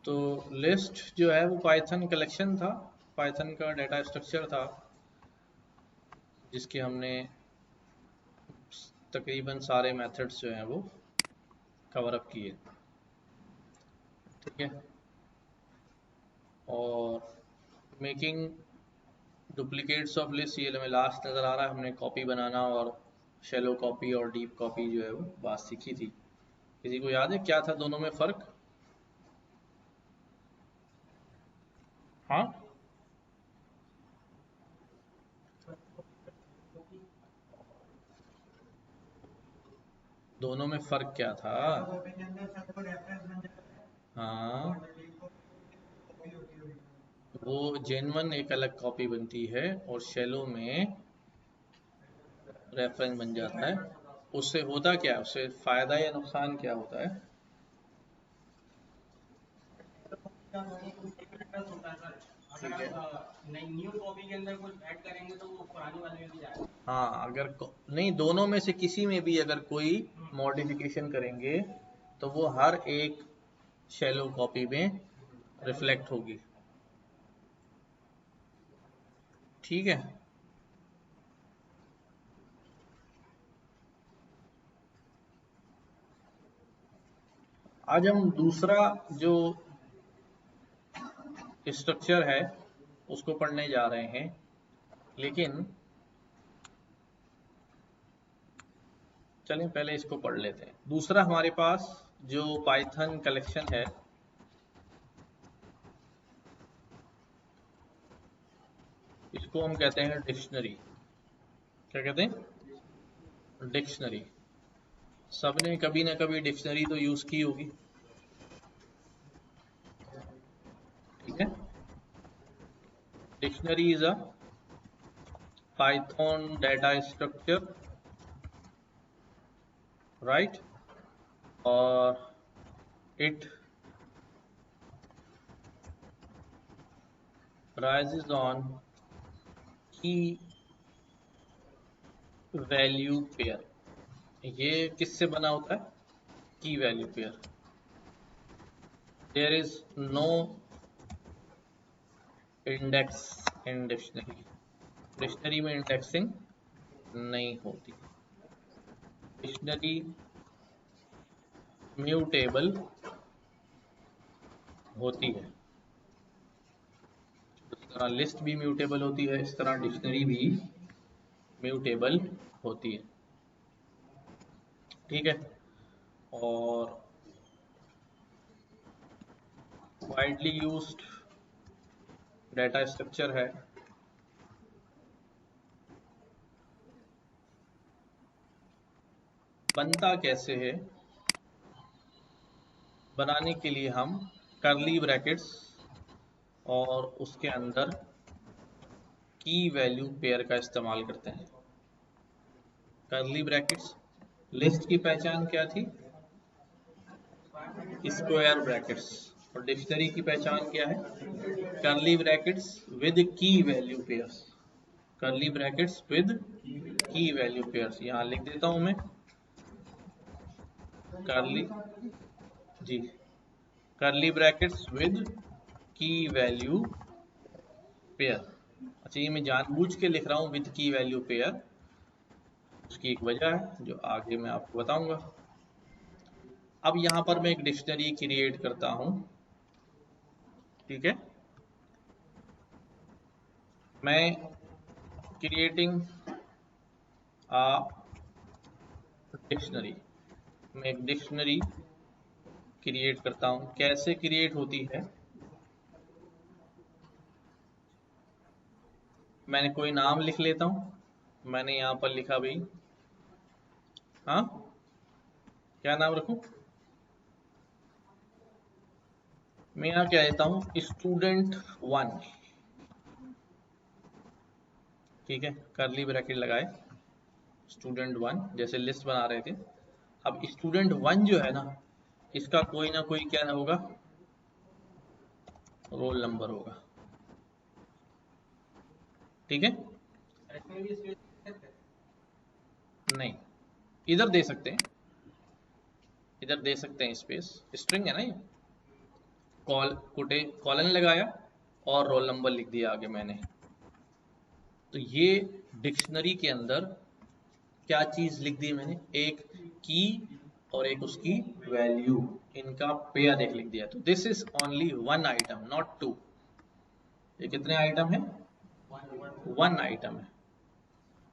तो लिस्ट जो है वो पाइथन कलेक्शन था, पाइथन का डाटा स्ट्रक्चर था, जिसके हमने तकरीबन सारे मेथड्स जो हैं वो कवर अप किए। ठीक है, और मेकिंग डुप्लीकेट्स ऑफ लिस्ट, ये हमें लास्ट नज़र आ रहा है। हमने कॉपी बनाना और शेलो कॉपी और डीप कॉपी जो है वो बात सीखी थी। किसी को याद है क्या था दोनों में फ़र्क? हाँ, दोनों में फ़र्क क्या था? हाँ, वो जेन्युइन एक अलग कॉपी बनती है और शेलो में रेफरेंस बन जाता है। उससे होता क्या है, उससे फ़ायदा या नुकसान क्या होता है? ठीक है, न्यू कॉपी के अंदर कुछ ऐड करेंगे तो वो पुरानी वाले में भी जाएगा। हाँ, अगर नहीं, दोनों में से किसी में भी अगर कोई मॉडिफिकेशन करेंगे तो वो हर एक शैलो कॉपी में रिफ्लेक्ट होगी। ठीक है, आज हम दूसरा जो स्ट्रक्चर है उसको पढ़ने जा रहे हैं, लेकिन चलें पहले इसको पढ़ लेते हैं। दूसरा हमारे पास जो पाइथन कलेक्शन है, इसको हम कहते हैं डिक्शनरी। क्या कहते हैं? डिक्शनरी। सबने कभी ना कभी डिक्शनरी तो यूज की होगी। ठीक है, dictionary is a Python data structure, right, और it rises on key value pair। ये किससे बना होता है? की value pair. There is no index in dictionary. Dictionary में इंडेक्सिंग नहीं होती। डिक्शनरी म्यूटेबल होती है। जिस तरह लिस्ट भी म्यूटेबल होती है, इस तरह डिक्शनरी भी म्यूटेबल होती है। ठीक है, और वाइडली यूज्ड डाटा स्ट्रक्चर है। बनता कैसे है? बनाने के लिए हम करली ब्रैकेट्स और उसके अंदर की वैल्यू पेयर का इस्तेमाल करते हैं। करली ब्रैकेट्स, लिस्ट की पहचान क्या थी? Square brackets. और डिक्शनरी की पहचान क्या है? करली ब्रैकेट्स विद की वैल्यू पेयर्स। करली ब्रैकेट्स विद की वैल्यू पेयर्स, यहाँ लिख देता हूं मैं। करली, जी, करली ब्रैकेट्स विद की वैल्यू पेयर। अच्छा, ये मैं जानबूझ के लिख रहा हूँ विद की वैल्यू पेयर, उसकी एक वजह है जो आगे मैं आपको बताऊंगा। अब यहाँ पर मैं एक डिक्शनरी क्रिएट करता हूँ। ठीक है, मैं क्रिएटिंग आ डिक्शनरी, मैं एक डिक्शनरी क्रिएट करता हूँ। कैसे क्रिएट होती है? मैंने कोई नाम लिख लेता हूँ। मैंने यहाँ पर लिखा भाई, हाँ, क्या नाम रखूँ? मैं यहाँ क्या लेता हूँ, स्टूडेंट 1। ठीक है, करली ब्रैकेट लगाए, स्टूडेंट 1, जैसे लिस्ट बना रहे थे। अब स्टूडेंट 1 जो है ना, इसका कोई ना कोई क्या होगा, रोल नंबर होगा। ठीक है, इसमें भी स्पेस सकते हैं। नहीं, इधर दे सकते हैं, इधर दे सकते हैं स्पेस, स्ट्रिंग है ना ये। कॉलन लगाया और रोल नंबर लिख दिया आगे मैंने। तो ये डिक्शनरी के अंदर क्या चीज लिख दी मैंने, एक की और एक उसकी वैल्यू, इनका पेयर एक लिख दिया। तो this is only one item not two. ये कितने आइटम है, वन आइटम है,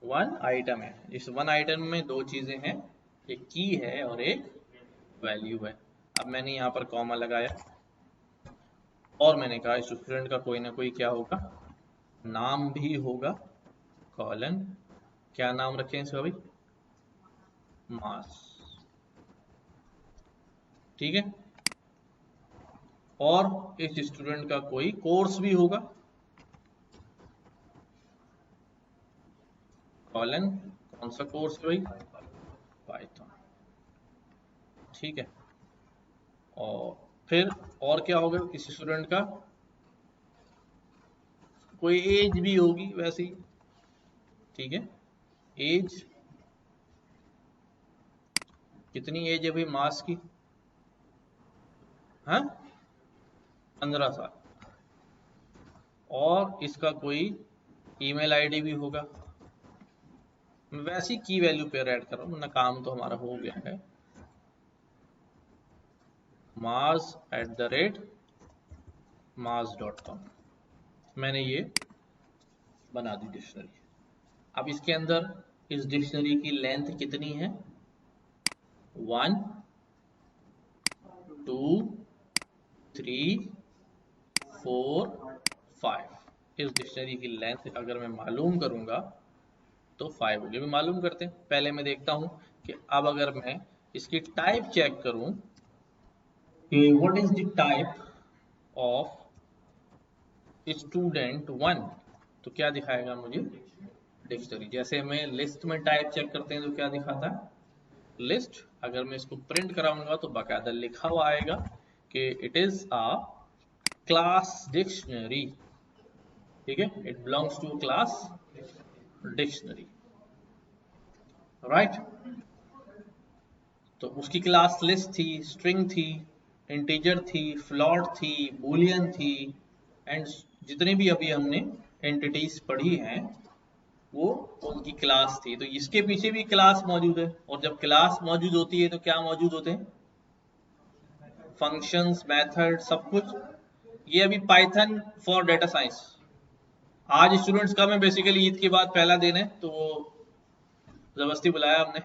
वन आइटम है। इस वन आइटम में दो चीजें हैं, एक की है और एक वैल्यू है। अब मैंने यहाँ पर कॉमा लगाया और मैंने कहा स्टूडेंट का कोई ना कोई क्या होगा, नाम भी होगा, कॉलन, क्या नाम रखें इसका भाई, मास, ठीक है। और इस स्टूडेंट का कोई कोर्स भी होगा, कॉलन, कौन सा कोर्स है भाई, पाइथन, ठीक है। और फिर और क्या होगा, किसी स्टूडेंट का कोई एज भी होगी वैसे ही, ठीक है। एज कितनी एज है भाई मास की, हाँ 15 साल। और इसका कोई ईमेल आईडी भी होगा। मैं वैसी की वैल्यू पेयर ऐड कर रहा हूँ, वरना काम तो हमारा हो गया है। mars@mars.com मैंने ये बना दी डिक्शनरी। अब इसके अंदर इस डिक्शनरी की लेंथ कितनी है, 1 2 3 4 5। इस डिक्शनरी की लेंथ अगर मैं मालूम करूंगा तो 5 होगी। भी मालूम करते हैं। पहले मैं देखता हूं कि अब अगर मैं इसकी टाइप चेक करूं कि what is the type of student 1, तो क्या दिखाएगा मुझे, डिक्शनरी। जैसे मैं लिस्ट में टाइप चेक करते हैं तो क्या दिखाता है, लिस्ट। अगर मैं इसको प्रिंट कराऊंगा तो बाकायदा लिखा हुआ आएगा कि it is a class dictionary, ठीक है, it belongs to class dictionary, right. तो उसकी क्लास लिस्ट थी, स्ट्रिंग थी, इंटीजर थी, फ्लोट थी, बूलियन थी, एंड जितने भी अभी हमने एंटिटीज पढ़ी हैं वो उनकी क्लास थी। तो इसके पीछे भी क्लास मौजूद है, और जब क्लास मौजूद होती है तो क्या मौजूद होते हैं, फंक्शंस, मेथड, सब कुछ। ये अभी पाइथन फॉर डेटा साइंस। आज स्टूडेंट्स का मैं बेसिकली ईद के बाद पहला दिन है तो वो जबरदस्ती बुलाया हमने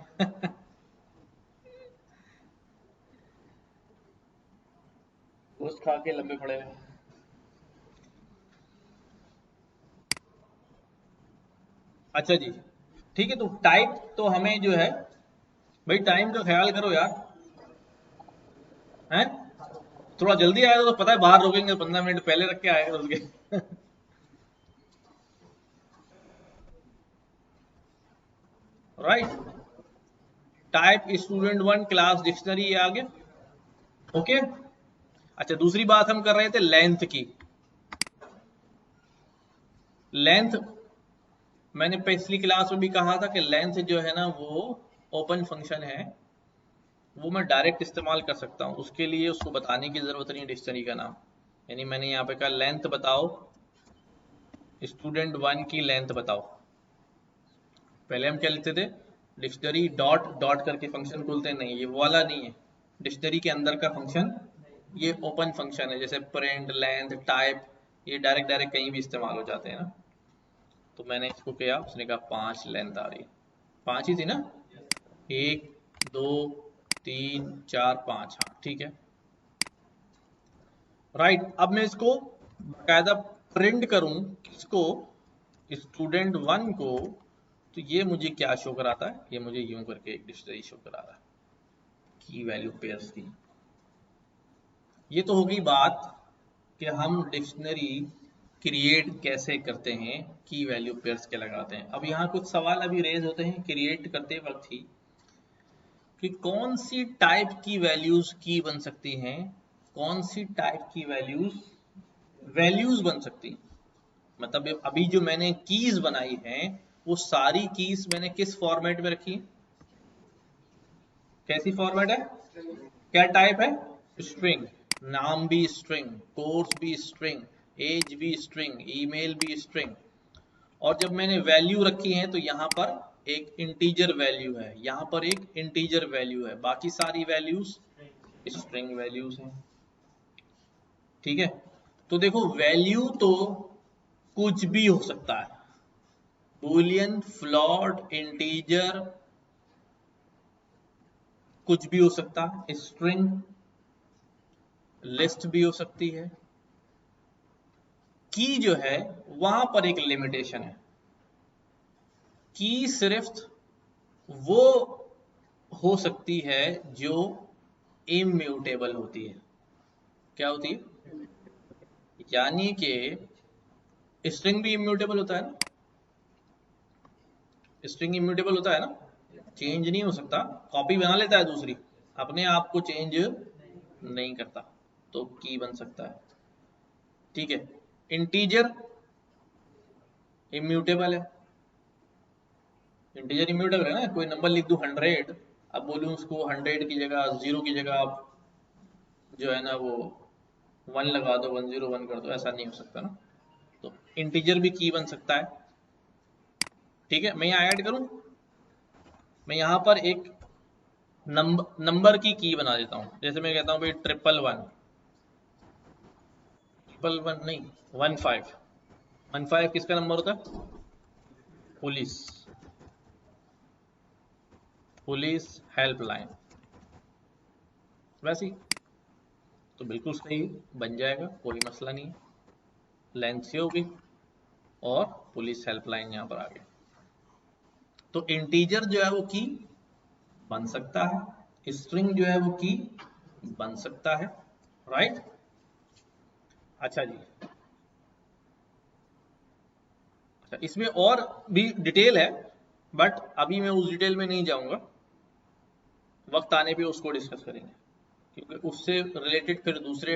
गोश्त खा के लंबे पड़े हैं। अच्छा जी, ठीक है। तो टाइप तो हमें जो है भाई, टाइम का ख्याल करो यार, हैं। थोड़ा जल्दी आएगा तो पता है बाहर रोकेंगे, 15 मिनट पहले रख के आएगा उसके right. Type student 1 class dictionary आ गया, ओके। अच्छा, दूसरी बात हम कर रहे थे लेंथ की। लेंथ मैंने पिछली क्लास में भी कहा था कि लेंथ जो है ना वो ओपन फंक्शन है, वो मैं डायरेक्ट इस्तेमाल कर सकता हूँ। उसके लिए उसको बताने की जरूरत नहीं डिक्शनरी का नाम। यानी मैंने यहाँ पे कहा लेंथ बताओ, स्टूडेंट 1 की लेंथ बताओ। पहले हम क्या लिखते थे, डिक्शनरी डॉट डॉट करके फंक्शन खोलते हैं, नहीं ये वो वाला नहीं है। डिक्शनरी के अंदर का फंक्शन ये ओपन फंक्शन है, जैसे प्रिंट, लेंथ, टाइप, ये डायरेक्ट डायरेक्ट कहीं भी इस्तेमाल हो जाते हैं ना। तो मैंने इसको किया, उसने कहा 5 लेंथ आ रही है, 5 ही थी ना, 1 2 3 4 5, हाँ ठीक है, राइट। अब मैं इसको बाकायदा प्रिंट करूं किसको, स्टूडेंट 1 को, तो ये मुझे क्या शो कराता है, ये मुझे यूं करके एक डिक्शनरी शो करा रहा है, की वैल्यू पेयर्स की। ये तो होगी बात कि हम डिक्शनरी क्रिएट कैसे करते हैं, की वैल्यू पेयर्स के लगाते हैं। अब यहाँ कुछ सवाल अभी रेज होते हैं क्रिएट करते वक्त ही, कि कौन सी टाइप की वैल्यूज की बन सकती हैं, कौन सी टाइप की वैल्यूज बन सकती हैं। मतलब अभी जो मैंने कीज बनाई हैं वो सारी कीज मैंने किस फॉर्मेट में रखी है, कैसी फॉर्मेट है, क्या टाइप है, स्ट्रिंग। नाम भी स्ट्रिंग, कोर्स भी स्ट्रिंग, एज भी स्ट्रिंग, ईमेल भी स्ट्रिंग। और जब मैंने वैल्यू रखी है तो यहाँ पर एक इंटीजर वैल्यू है, यहाँ पर एक इंटीजर वैल्यू है, बाकी सारी वैल्यूज स्ट्रिंग वैल्यूज हैं। ठीक है, तो देखो वैल्यू तो कुछ भी हो सकता है, बूलियन, फ्लोट, इंटीजर, कुछ भी हो सकता है, स्ट्रिंग, लिस्ट भी हो सकती है। की जो है वहां पर एक लिमिटेशन है, की सिर्फ वो हो सकती है जो इम्यूटेबल होती है। क्या होती है? यानी कि स्ट्रिंग भी इम्यूटेबल होता है ना, स्ट्रिंग इम्यूटेबल होता है ना, चेंज नहीं हो सकता, कॉपी बना लेता है दूसरी, अपने आप को चेंज नहीं करता, तो की बन सकता है। ठीक है, इंटीजर इम्यूटेबल है, इंटीजर इम्यूटेबल है ना, कोई नंबर लिख दूं 100, अब बोलूं उसको 100 की जगह 0 की जगह आप जो है ना वो 1 लगा दो, 101 कर दो, ऐसा नहीं हो सकता ना, तो इंटीजर भी की बन सकता है। ठीक है, मैं यहाँ ऐड करूं, मैं यहाँ पर एक नंबर की बना देता हूँ, जैसे मैं कहता हूँ भाई 111, 111 नहीं 15, 15 किसका नंबर होता है? पुलिस, पुलिस हेल्पलाइन, वैसे ही तो बिल्कुल सही बन जाएगा, कोई मसला नहीं है, लेंथ से होगी और पुलिस हेल्पलाइन यहाँ पर आ गया, तो इंटीजर जो है वो की बन सकता है, स्ट्रिंग जो है वो की बन सकता है, राइट। अच्छा जी, अच्छा इसमें और भी डिटेल है, बट अभी मैं उस डिटेल में नहीं जाऊंगा, वक्त आने पे उसको डिस्कस करेंगे, क्योंकि उससे रिलेटेड फिर दूसरे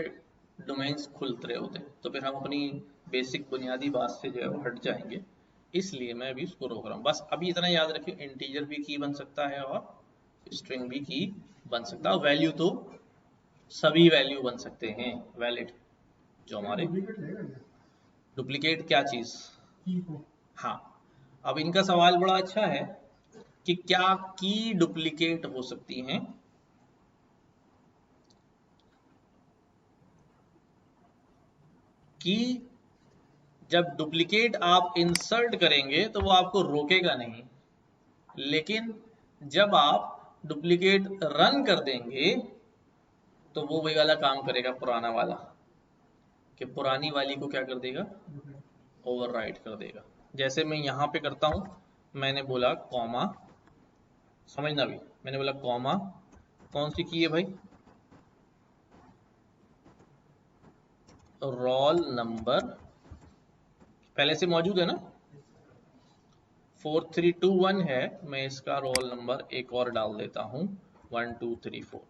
डोमेन्स खुलते रहे होते हैं, तो फिर हम अपनी बेसिक बुनियादी बात से जो है वो हट जाएंगे, इसलिए मैं अभी उसको रोक रहा हूँ। बस अभी इतना याद रखिए, इंटीजर भी की बन सकता है और स्ट्रिंग भी की बन सकता है, वैल्यू तो सभी वैल्यू बन सकते हैं वैलिड, जो हमारे डुप्लीकेट क्या चीज। हाँ, अब इनका सवाल बड़ा अच्छा है कि क्या की डुप्लीकेट हो सकती हैं? की जब डुप्लीकेट आप इंसर्ट करेंगे तो वो आपको रोकेगा नहीं, लेकिन जब आप डुप्लीकेट रन कर देंगे तो वो वही वाला काम करेगा, पुराना वाला, कि पुरानी वाली को क्या कर देगा? ओवरराइट कर देगा। जैसे मैं यहां पे करता हूं, मैंने बोला कॉमा, समझना भी, मैंने बोला कॉमा, कौन सी की है भाई? रोल नंबर पहले से मौजूद है ना, 4321 है, मैं इसका रोल नंबर एक और डाल देता हूं 1234।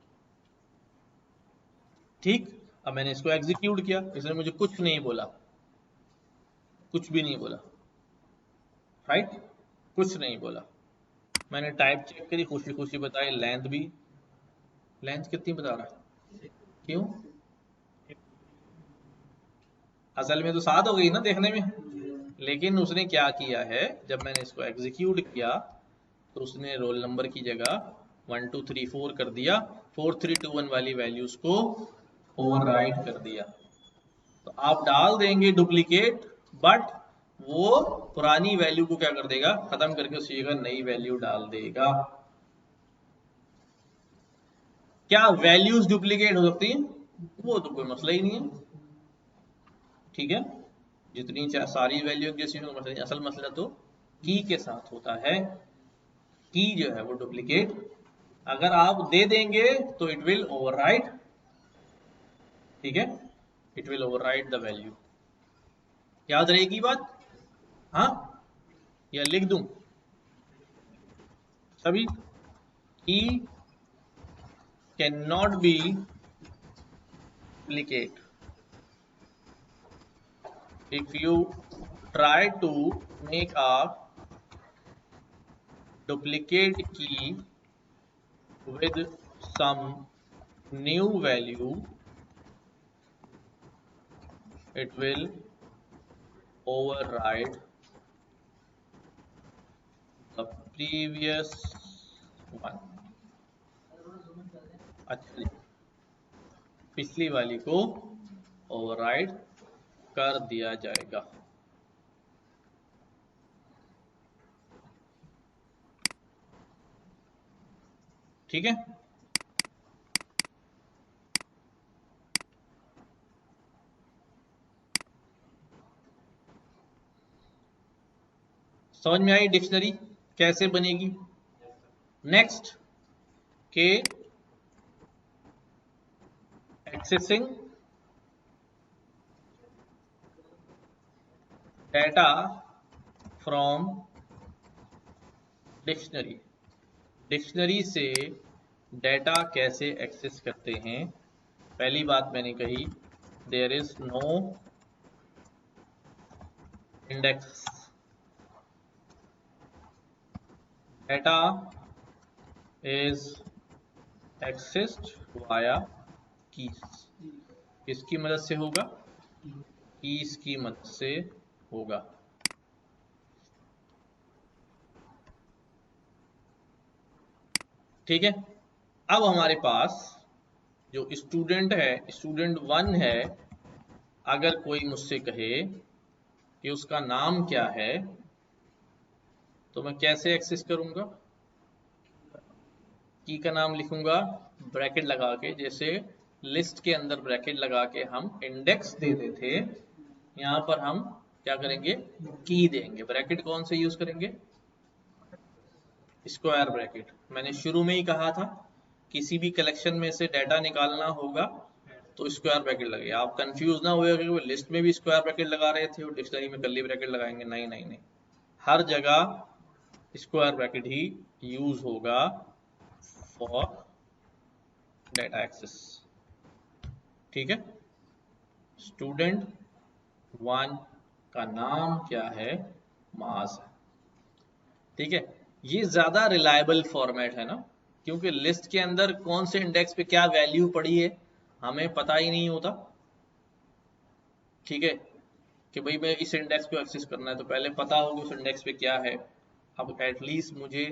ठीक, अब मैंने इसको एग्जीक्यूट किया, इसने मुझे कुछ नहीं बोला, कुछ भी नहीं बोला, राइट, कुछ नहीं बोला। मैंने टाइप चेक करी, खुशी खुशी बताई, लेंथ भी, लेंथ कितनी बता रहा है, क्यों? असल में तो 7 हो गई ना देखने में, लेकिन उसने क्या किया है, जब मैंने इसको एग्जीक्यूट किया तो उसने रोल नंबर की जगह 1234 कर दिया, 4321 वाली वैल्यूज को ओवरराइट कर दिया। तो आप डाल देंगे डुप्लीकेट, बट वो पुरानी वैल्यू को क्या कर देगा? खत्म करके उसी जगह नई वैल्यू डाल देगा। क्या वैल्यूज डुप्लीकेट हो सकती हैं? वो तो कोई मसला ही नहीं है, ठीक है, जितनी सारी वैल्यू जैसी मसला नहीं, असल मसला तो की के साथ होता है, की जो है वो डुप्लीकेट अगर आप दे देंगे तो इट विल ओवरराइट, ठीक है, it will overwrite the value. याद रहेगी बात? हाँ, या लिख दूं सभी? की can not be duplicate if you try to make a duplicate key with some new value, it will override the previous one। अच्छा जी, पिछली वाली को ओवरराइड कर दिया जाएगा। ठीक है, समझ में आई डिक्शनरी कैसे बनेगी। नेक्स्ट के accessing data from dictionary, dictionary से डेटा कैसे एक्सेस करते हैं। पहली बात मैंने कही, there is no index, data is accessed via keys. किसकी मदद से होगा, कीज की मदद से होगा। ठीक है, अब हमारे पास जो स्टूडेंट है, स्टूडेंट 1 है, अगर कोई मुझसे कहे कि उसका नाम क्या है, तो मैं कैसे एक्सेस करूंगा, की का नाम लिखूंगा ब्रैकेट लगा के, जैसे लिस्ट के अंदर ब्रैकेट लगा के हम इंडेक्स देते थे, यहां पर हम क्या करेंगे, की देंगे। ब्रैकेट कौन से यूज करेंगे, स्क्वायर ब्रैकेट। मैंने शुरू में ही कहा था किसी भी कलेक्शन में से डाटा निकालना होगा तो स्क्वायर ब्रैकेट लगे। आप कंफ्यूज ना हुए कि लिस्ट में भी स्क्वायर ब्रैकेट लगा रहे थे और डिक्शनरी में कर्ली ब्रैकेट लगाएंगे, नहीं नहीं नहीं, हर जगह स्क्वायर ब्रैकेट ही यूज होगा फॉर डाटा एक्सेस। ठीक है, स्टूडेंट 1 का नाम क्या है, मास है। ठीक है, ये ज्यादा रिलायबल फॉर्मेट है ना, क्योंकि लिस्ट के अंदर कौन से इंडेक्स पे क्या वैल्यू पड़ी है हमें पता ही नहीं होता। ठीक है, कि भाई मैं इस इंडेक्स को एक्सेस करना है तो पहले पता होगा उस इंडेक्स पे क्या है। अब एटलीस्ट मुझे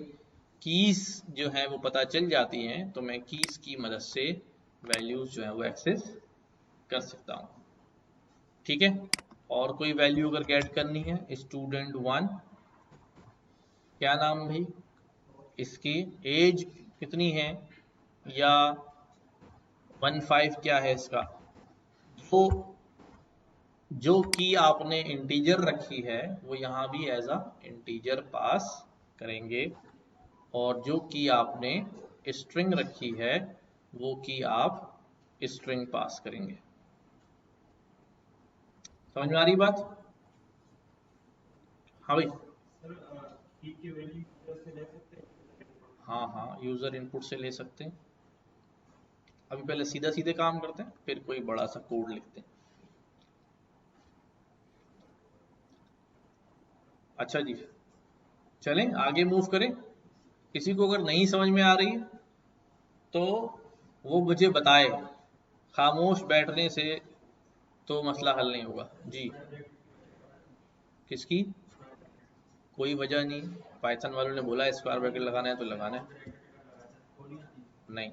कीज जो है वो पता चल जाती हैं, तो मैं कीज की मदद से वैल्यूज जो है वो एक्सेस कर सकता हूँ। ठीक है, और कोई वैल्यू अगर गेट करनी है, स्टूडेंट 1 क्या नाम भाई, इसकी एज कितनी है, या 15 क्या है इसका, तो जो की आपने इंटीजर रखी है वो यहाँ भी एज अ इंटीजर पास करेंगे, और जो की आपने स्ट्रिंग रखी है वो की आप स्ट्रिंग पास करेंगे। समझ में आ रही बात। हाँ भाई, की वैल्यू यूजर से ले सकते हैं। हाँ हाँ, यूजर इनपुट से ले सकते हैं। अभी पहले सीधा सीधे काम करते हैं, फिर कोई बड़ा सा कोड लिखते हैं। अच्छा जी, चलें आगे मूव करें। किसी को अगर नहीं समझ में आ रही है तो वो मुझे बताए, खामोश बैठने से तो मसला हल नहीं होगा जी। किसकी, कोई वजह नहीं, पाइथन वालों ने बोला स्क्वायर ब्रैकेट लगाना है तो लगाना है, नहीं।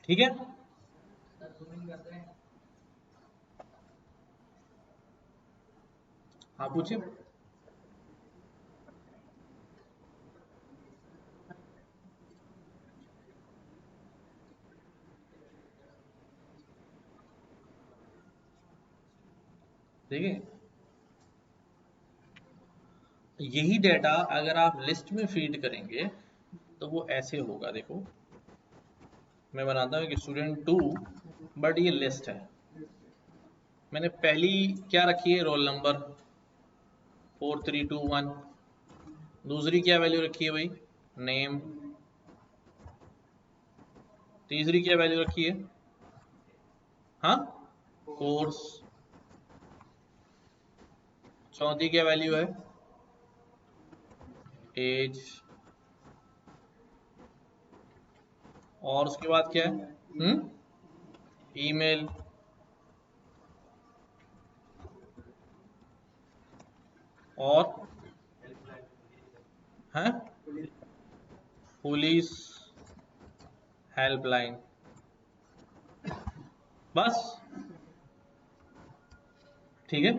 ठीक है, हाँ पूछिए। देखिए, यही डेटा अगर आप लिस्ट में फीड करेंगे तो वो ऐसे होगा। देखो मैं बनाता हूँ कि स्टूडेंट 2, बट ये लिस्ट है। मैंने पहली क्या रखी है, रोल नंबर 4321। दूसरी क्या वैल्यू रखी है भाई, नेम। तीसरी क्या वैल्यू रखी है, हाँ, कोर्स। चौथी क्या वैल्यू है, एज। और उसके बाद क्या है, ईमेल, और है पुलिस हेल्पलाइन, बस। ठीक है,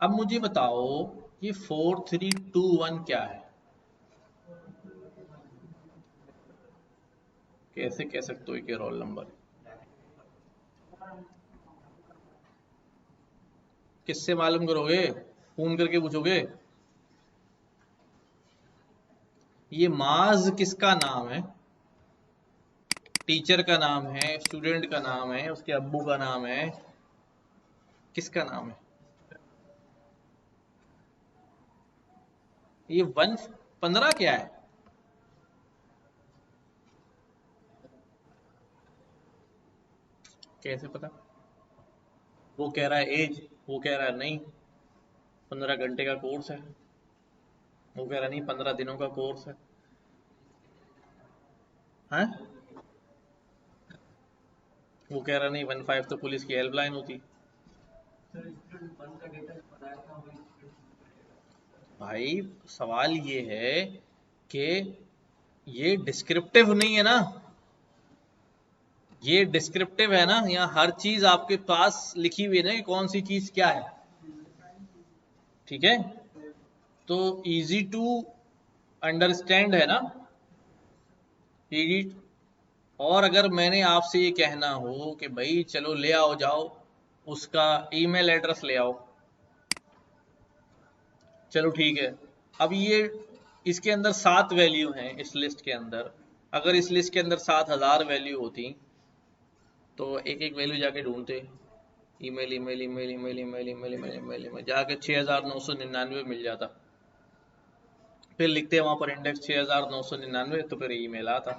अब मुझे बताओ ये 4321 क्या है? कैसे कह सकते हो कि रोल नंबर? किससे मालूम करोगे? फोन करके पूछोगे? ये माज किसका नाम है? टीचर का नाम है, स्टूडेंट का नाम है, उसके अब्बू का नाम है, किसका नाम है? ये 115 क्या है? कैसे पता? वो कह रहा है एज, वो कह रहा है नहीं 15 घंटे का कोर्स है, वो कह रहा है नहीं 15 दिनों का कोर्स है। हैं? वो कह रहा नहीं 15 तो पुलिस की हेल्पलाइन होती। भाई सवाल ये है कि ये डिस्क्रिप्टिव नहीं है ना, ये डिस्क्रिप्टिव है ना, यहाँ हर चीज आपके पास लिखी हुई है ना कि कौन सी चीज क्या है। ठीक है, तो इजी टू अंडरस्टैंड है ना, इजी। और अगर मैंने आपसे ये कहना हो कि भाई चलो ले आओ जाओ उसका ईमेल एड्रेस ले आओ, चलो ठीक है। अब ये इसके अंदर 7 वैल्यू हैं इस लिस्ट के अंदर, अगर इस लिस्ट के अंदर 7000 वैल्यू होती तो एक एक वैल्यू जाके ढूंढते, email email email email email email email email email जाके 6999 मिल जाता, फिर लिखते वहां पर इंडेक्स 6999 तो फिर ईमेल आता।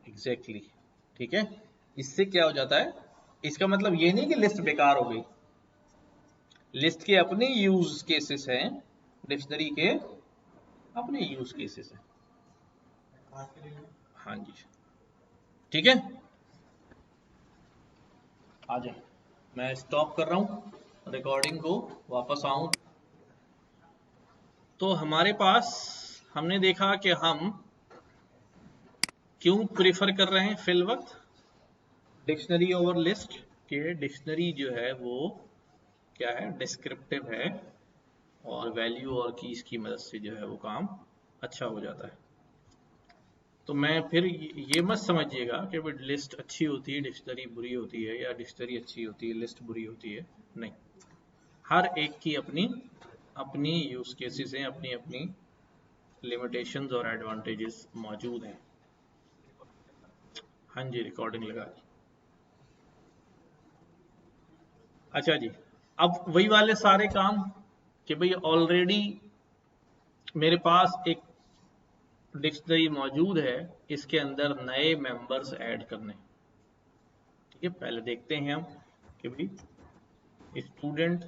एग्जैक्टली ठीक है, इससे क्या हो जाता है, इसका मतलब ये नहीं कि लिस्ट बेकार हो गई, लिस्ट के अपने यूज केसेस हैं, डिक्शनरी के अपने यूज केसेस हैं। हाँ जी, ठीक है, आ जाए। मैं स्टॉप कर रहा हूं रिकॉर्डिंग को, वापस आऊं तो हमारे पास हमने देखा कि हम क्यों प्रिफर कर रहे हैं फिल वक्त डिक्शनरी ओवर लिस्ट, के डिक्शनरी जो है वो क्या है, डिस्क्रिप्टिव है, और वैल्यू और कीज की मदद से जो है वो काम अच्छा हो जाता है। तो मैं फिर ये मत समझिएगा कि भाई लिस्ट अच्छी होती है डिक्शनरी बुरी होती है, या डिक्शनरी अच्छी होती है लिस्ट बुरी होती है, नहीं। हर एक की अपनी अपनी यूज केसेस हैं, अपनी अपनी लिमिटेशंस और एडवांटेजेस मौजूद हैं। हाँ जी, रिकॉर्डिंग लगा दी। अच्छा जी, अब वही वाले सारे काम कि भाई ऑलरेडी मेरे पास एक डिक्शनरी मौजूद है, इसके अंदर नए मेंबर्स ऐड करने। ठीक है, पहले देखते हैं हम कि भाई स्टूडेंट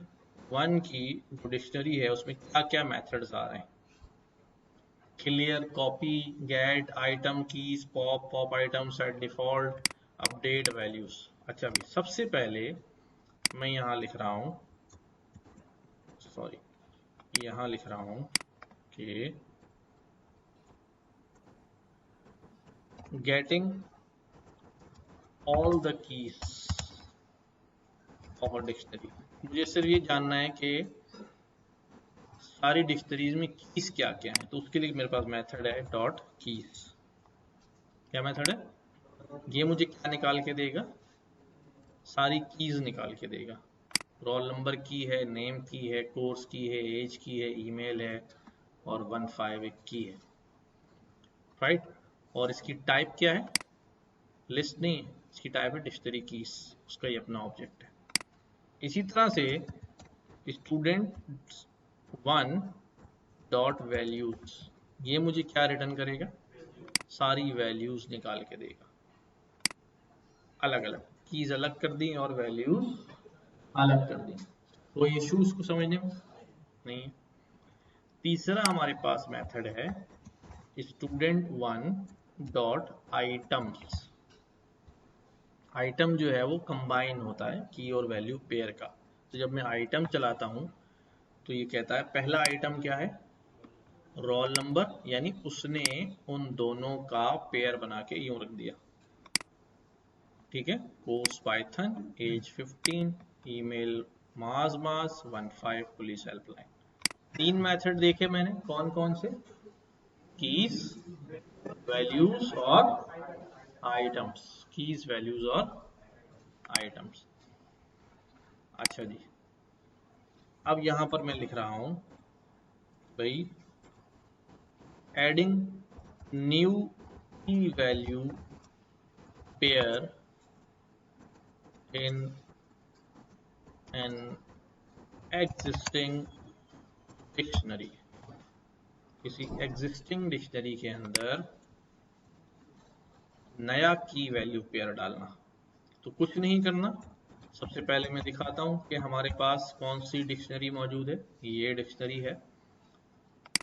1 की जो डिक्शनरी है उसमें क्या क्या मेथड्स आ रहे हैं। Clear, copy, get, item keys, pop, pop item, set default, update values. अच्छा भाई, सबसे पहले मैं यहाँ लिख रहा हूँ, सॉरी यहाँ लिख रहा हूँ कि getting all the keys of a dictionary. मुझे सिर्फ ये जानना है कि सारी डिक्शनरीज में कीज क्या क्या है, तो उसके लिए मेरे पास मेथड है डॉट कीज। क्या मेथड है? ये मुझे क्या निकाल के देगा, सारी कीज निकाल के देगा। रोल नंबर की है, नेम की है, कोर्स की है, एज की है, ईमेल है, और 151 की है, राइट। और इसकी टाइप क्या है, लिस्ट नहीं है, इसकी टाइप है डिक्शनरी कीज, उसका ही अपना ऑब्जेक्ट है। इसी तरह से स्टूडेंट 1 डॉट वैल्यूज, ये मुझे क्या रिटर्न करेगा, सारी वैल्यूज निकाल के देगा। अलग अलग कीज अलग कर दी और वैल्यूज अलग कर दी, कोई इशू इसको समझने में नहीं है। तीसरा हमारे पास मेथड है student1 डॉट आइटम्स, आइटम जो है वो कंबाइन होता है की और वैल्यू पेयर का। तो जब मैं आइटम चलाता हूं तो ये कहता है पहला आइटम क्या है, रोल नंबर, यानी उसने उन दोनों का पेयर बना के यूं रख दिया। ठीक है, कोर्स पाइथन, एज 15, ईमेल मास 15 पुलिस हेल्पलाइन। 3 मेथड देखे मैंने, कौन कौन से, कीज, वैल्यूज और आइटम्स, कीज वैल्यूज और आइटम्स। अच्छा जी, अब यहां पर मैं लिख रहा हूं भाई एडिंग न्यू की value pair in an existing dictionary, किसी existing डिक्शनरी के अंदर नया की वैल्यू पेयर डालना। तो कुछ नहीं करना, सबसे पहले मैं दिखाता हूं कि हमारे पास कौन सी डिक्शनरी मौजूद है। ये डिक्शनरी है,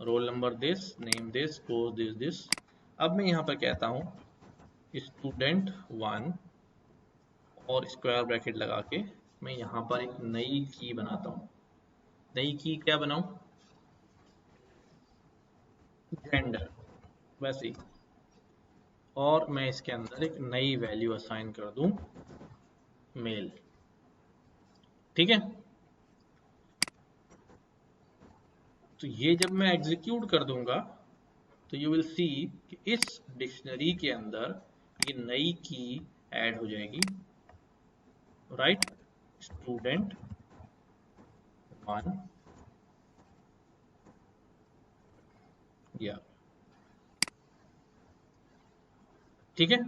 roll number this, name this, course this this. अब मैं यहां पर कहता हूं student1 और स्क्वायर ब्रैकेट लगा के मैं यहां पर एक नई की बनाता हूं। नई की क्या बनाऊं, जेंडर, वैसे ही। और मैं इसके अंदर एक नई वैल्यू असाइन कर दूं मेल। ठीक है, तो ये जब मैं एग्जीक्यूट कर दूंगा तो यू विल सी कि इस डिक्शनरी के अंदर ये नई की ऐड हो जाएगी, राइट, student1। या ठीक है,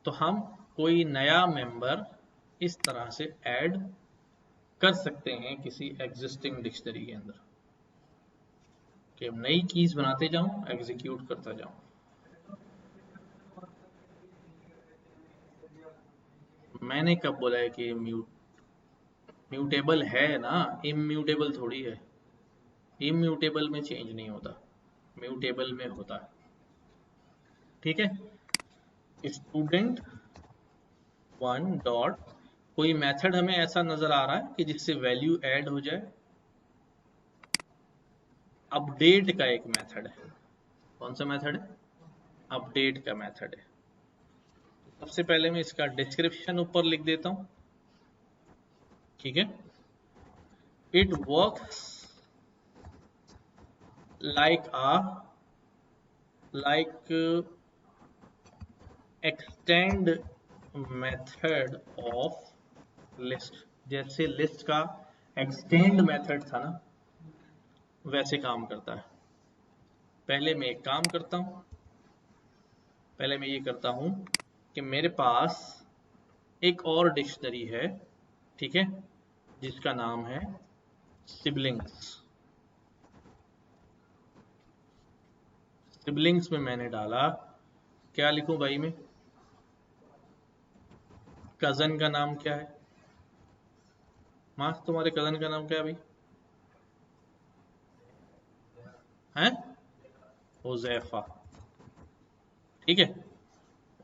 तो हम कोई नया मेंबर इस तरह से ऐड कर सकते हैं किसी एग्जिस्टिंग डिक्शनरी के अंदर, कि अब नई कीज बनाते जाऊं, एग्जीक्यूट करता जाऊं। मैंने कब बोला है कि म्यूटेबल है ना, इम्यूटेबल थोड़ी है। इम्यूटेबल में चेंज नहीं होता, म्यूटेबल में होता है। ठीक है, student1 डॉट, कोई मेथड हमें ऐसा नजर आ रहा है कि जिससे वैल्यू ऐड हो जाए। अपडेट का एक मेथड है, कौन सा मेथड है, अपडेट का मेथड है। सबसे पहले मैं इसका डिस्क्रिप्शन ऊपर लिख देता हूं। ठीक है, it works like extend method of list, जैसे लिस्ट का एक्सटेंड मेथड था ना, वैसे काम करता है। पहले मैं एक काम करता हूं, पहले मैं ये करता हूं कि मेरे पास एक और डिक्शनरी है, ठीक है, जिसका नाम है सिबलिंग्स। सिबलिंग्स में मैंने डाला, क्या लिखूं भाई मैं, कजन का नाम क्या है, मार्क्स तुम्हारे कजन का नाम क्या है भाई, हैं, हुजैफा। ठीक है,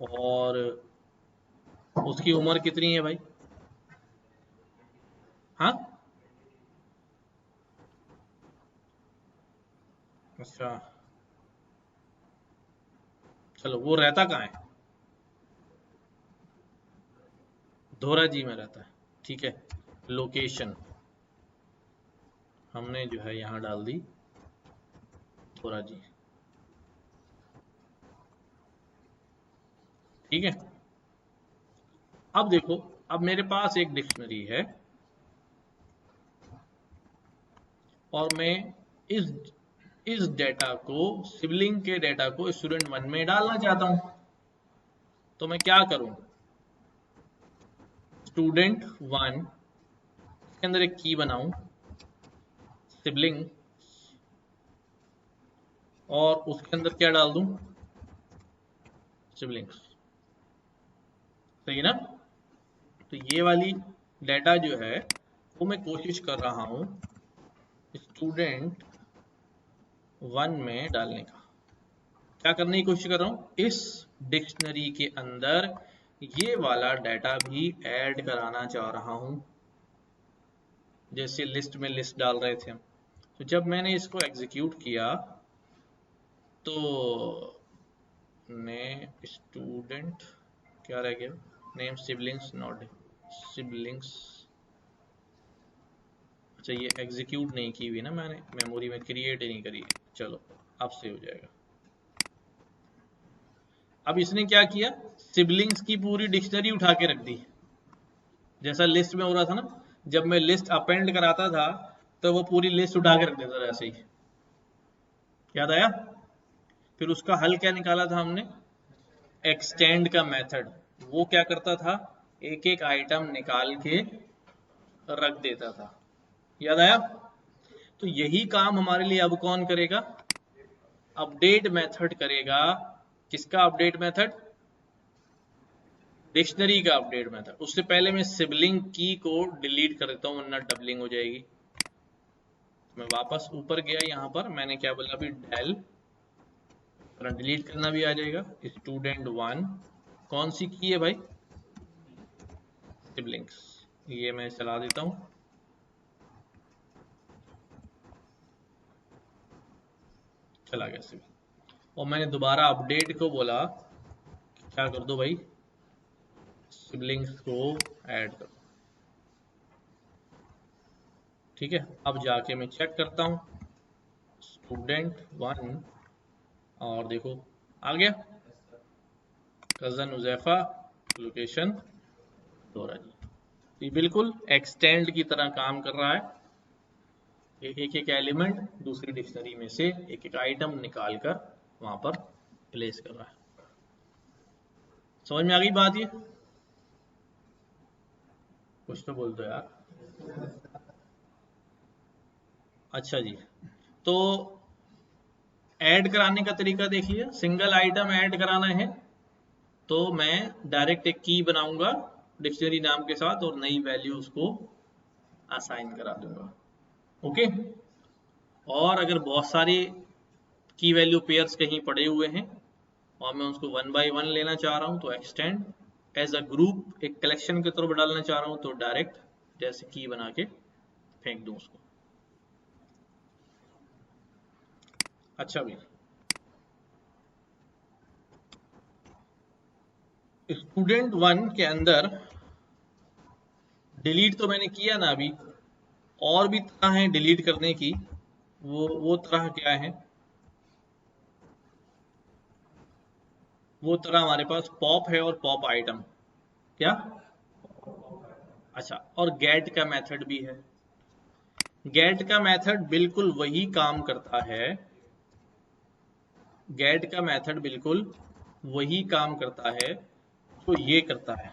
और उसकी उम्र कितनी है भाई, हाँ, अच्छा, चलो, वो रहता कहाँ है, धोराजी में रहता है। ठीक है, लोकेशन हमने जो है यहां डाल दी धोराजी। ठीक है, अब देखो, अब मेरे पास एक डिक्शनरी है और मैं इस डेटा को, सिबलिंग के डेटा को student1 में डालना चाहता हूं। तो मैं क्या करूं, student1 के अंदर एक की बनाऊं सिबलिंग, और उसके अंदर क्या डाल दूं, सिबलिंग्स। सही ना, तो ये वाली डेटा जो है वो मैं कोशिश कर रहा हूं student1 में डालने का, क्या करने की कोशिश कर रहा हूँ, इस डिक्शनरी के अंदर ये वाला डाटा भी ऐड कराना चाह रहा हूं, जैसे लिस्ट में लिस्ट डाल रहे थे हम। तो जब मैंने इसको एग्जीक्यूट किया तो ने स्टूडेंट क्या रह गया, नेम सिबलिंग्स नॉट सिबलिंग्स। अच्छा ये एग्जीक्यूट नहीं की हुई ना मैंने, मेमोरी में क्रिएट ही नहीं करी है। चलो अब से हो जाएगा। अब इसने क्या किया, सिबलिंग्स की पूरी डिक्शनरी उठा के रख दी, जैसा लिस्ट में हो रहा था ना, जब मैं लिस्ट अपेंड कराता था तो वो पूरी लिस्ट उठा के रख देता था ऐसे ही। याद आया? फिर उसका हल क्या निकाला था हमने, एक्सटेंड का मेथड। वो क्या करता था, एक एक आइटम निकाल के रख देता था। याद आया? तो यही काम हमारे लिए अब कौन करेगा, अपडेट मेथड करेगा। किसका अपडेट मेथड, डिक्शनरी का अपडेट मेथड। उससे पहले मैं सिबलिंग की को डिलीट कर देता हूं वरना डबलिंग हो जाएगी। मैं वापस ऊपर गया, यहां पर मैंने क्या बोला अभी, डेल, डिलीट करना भी आ जाएगा। स्टूडेंट 1 कौन सी की है भाई, सिबलिंग्स। ये मैं चला देता हूं, चला गया सिबलिंग। और मैंने दोबारा अपडेट को बोला क्या कर दो भाई, सिबलिंग्स को ऐड कर दो। ठीक है, अब जाके मैं चेक करता हूं स्टूडेंट 1 और देखो आ गया, कजन उजैफा, लोकेशन दोरा जी। ये बिल्कुल एक्सटेंड की तरह काम कर रहा है। एक एक एलिमेंट दूसरी डिक्शनरी में से एक एक आइटम निकाल कर वहां पर प्लेस कर रहा है। समझ में आ गई बात? ये कुछ तो बोल दो यार। अच्छा जी, तो ऐड कराने का तरीका देख लिया। सिंगल आइटम ऐड कराना है तो मैं डायरेक्ट एक की बनाऊंगा डिक्शनरी नाम के साथ और नई वैल्यू उसको असाइन करा दूंगा। ओके, और अगर बहुत सारे की वैल्यू पेयर्स कहीं पड़े हुए हैं और मैं उसको 1 बाय 1 लेना चाह रहा हूं तो एक्सटेंड, एज अ ग्रुप एक कलेक्शन के तरफ डालना चाह रहा हूं तो डायरेक्ट जैसे की बना के फेंक दूं उसको। अच्छा भी, स्टूडेंट 1 के अंदर डिलीट तो मैंने किया ना अभी, और भी तरह है डिलीट करने की। वो तरह क्या है, वो तरह हमारे पास पॉप है और पॉप आइटम। क्या? अच्छा, और गेट का मेथड भी है। गेट का मेथड बिल्कुल वही काम करता है, गेट का मेथड बिल्कुल वही काम करता है जो ये करता है।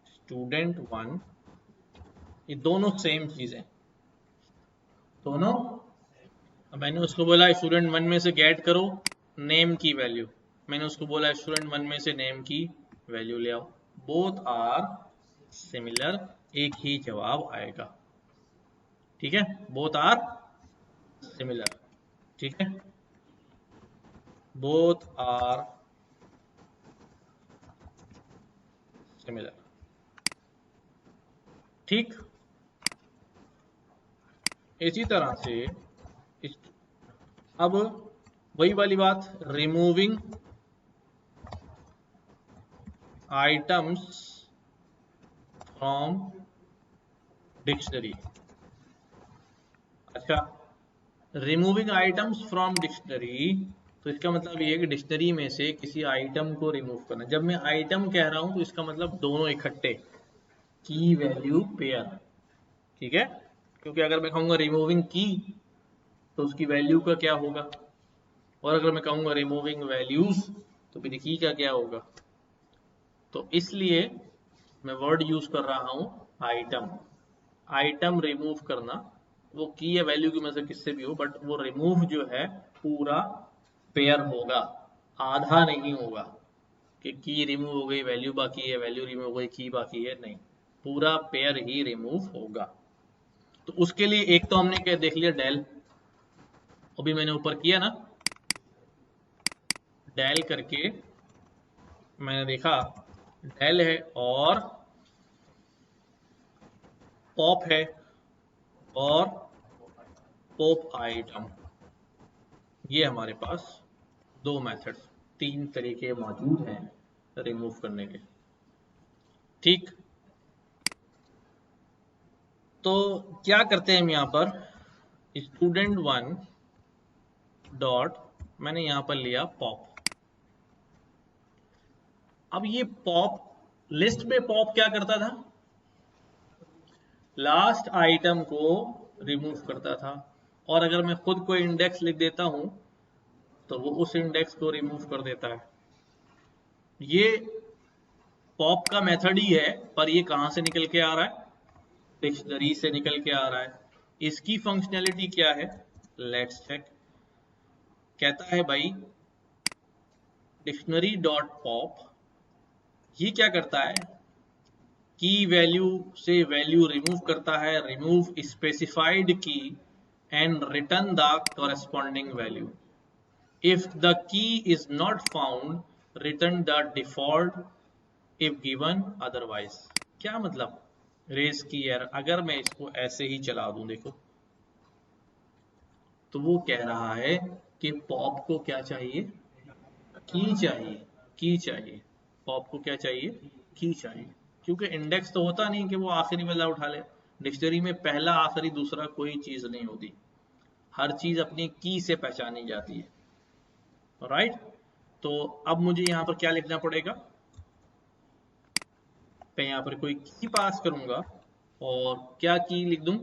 स्टूडेंट 1, ये दोनों सेम चीजें, दोनों। मैंने उसको बोला स्टूडेंट 1 में से गेट करो नेम की वैल्यू, मैंने उसको बोला स्टूडेंट 1 में से नेम की वैल्यू ले आओ। बोथ आर सिमिलर, एक ही जवाब आएगा। ठीक है, बोथ आर सिमिलर। ठीक है, बोथ आर सिमिलर। ठीक, इसी तरह से अब वही वाली बात, रिमूविंग आइटम्स फ्रॉम डिक्शनरी। अच्छा, रिमूविंग आइटम्स फ्रॉम डिक्शनरी, तो इसका मतलब ये है कि डिक्शनरी में से किसी आइटम को रिमूव करना। जब मैं आइटम कह रहा हूं तो इसका मतलब दोनों इकट्ठे, की वैल्यू पेयर। ठीक है, क्योंकि अगर मैं कहूंगा रिमूविंग की तो उसकी वैल्यू का क्या होगा, और अगर मैं कहूंगा रिमूविंग वैल्यूज तो फिर की का क्या होगा। तो इसलिए मैं वर्ड यूज कर रहा हूं आइटम। आइटम रिमूव करना, वो की या वैल्यू की में से किससे भी हो, बट वो रिमूव जो है पूरा पेयर होगा, आधा नहीं होगा कि की रिमूव हो गई वैल्यू बाकी है, वैल्यू रिमूव हो गई की बाकी है, नहीं, पूरा पेयर ही रिमूव होगा। तो उसके लिए एक तो हमने क्या देख लिया, डेल, अभी मैंने ऊपर किया ना, डेल करके मैंने देखा डेल है और पॉप है और पॉप आइटम, ये हमारे पास दो मेथड्स, तीन तरीके मौजूद हैं रिमूव करने के। ठीक, तो क्या करते हैं हम यहाँ पर, स्टूडेंट वन डॉट, मैंने यहाँ पर लिया पॉप। अब ये पॉप लिस्ट में पॉप क्या करता था, लास्ट आइटम को रिमूव करता था, और अगर मैं खुद कोई इंडेक्स लिख देता हूं तो वो उस इंडेक्स को रिमूव कर देता है। ये पॉप का मेथड ही है, पर ये कहां से निकल के आ रहा है, डिक्शनरी से निकल के आ रहा है। इसकी फंक्शनैलिटी क्या है, लेट्स चेक। कहता है भाई डिक्शनरी डॉट पॉप, ये क्या करता है, की वैल्यू से वैल्यू रिमूव करता है, रिमूव स्पेसिफाइड की and return the corresponding value. If the key is not found, return the default if given otherwise. क्या मतलब, रेस की एरर। अगर मैं इसको ऐसे ही चला दूं, देखो तो वो कह रहा है कि पॉप को क्या चाहिए, की चाहिए, की चाहिए। पॉप को क्या चाहिए, की चाहिए, क्योंकि इंडेक्स तो होता नहीं कि वो आखिरी वाला उठा ले। डिक्शनरी में पहला आखिरी दूसरा कोई चीज नहीं होती, हर चीज अपनी की से पहचानी जाती है, राइट। तो अब मुझे यहां पर क्या लिखना पड़ेगा, मैं यहां पर कोई की पास करूंगा और क्या की लिख दूं,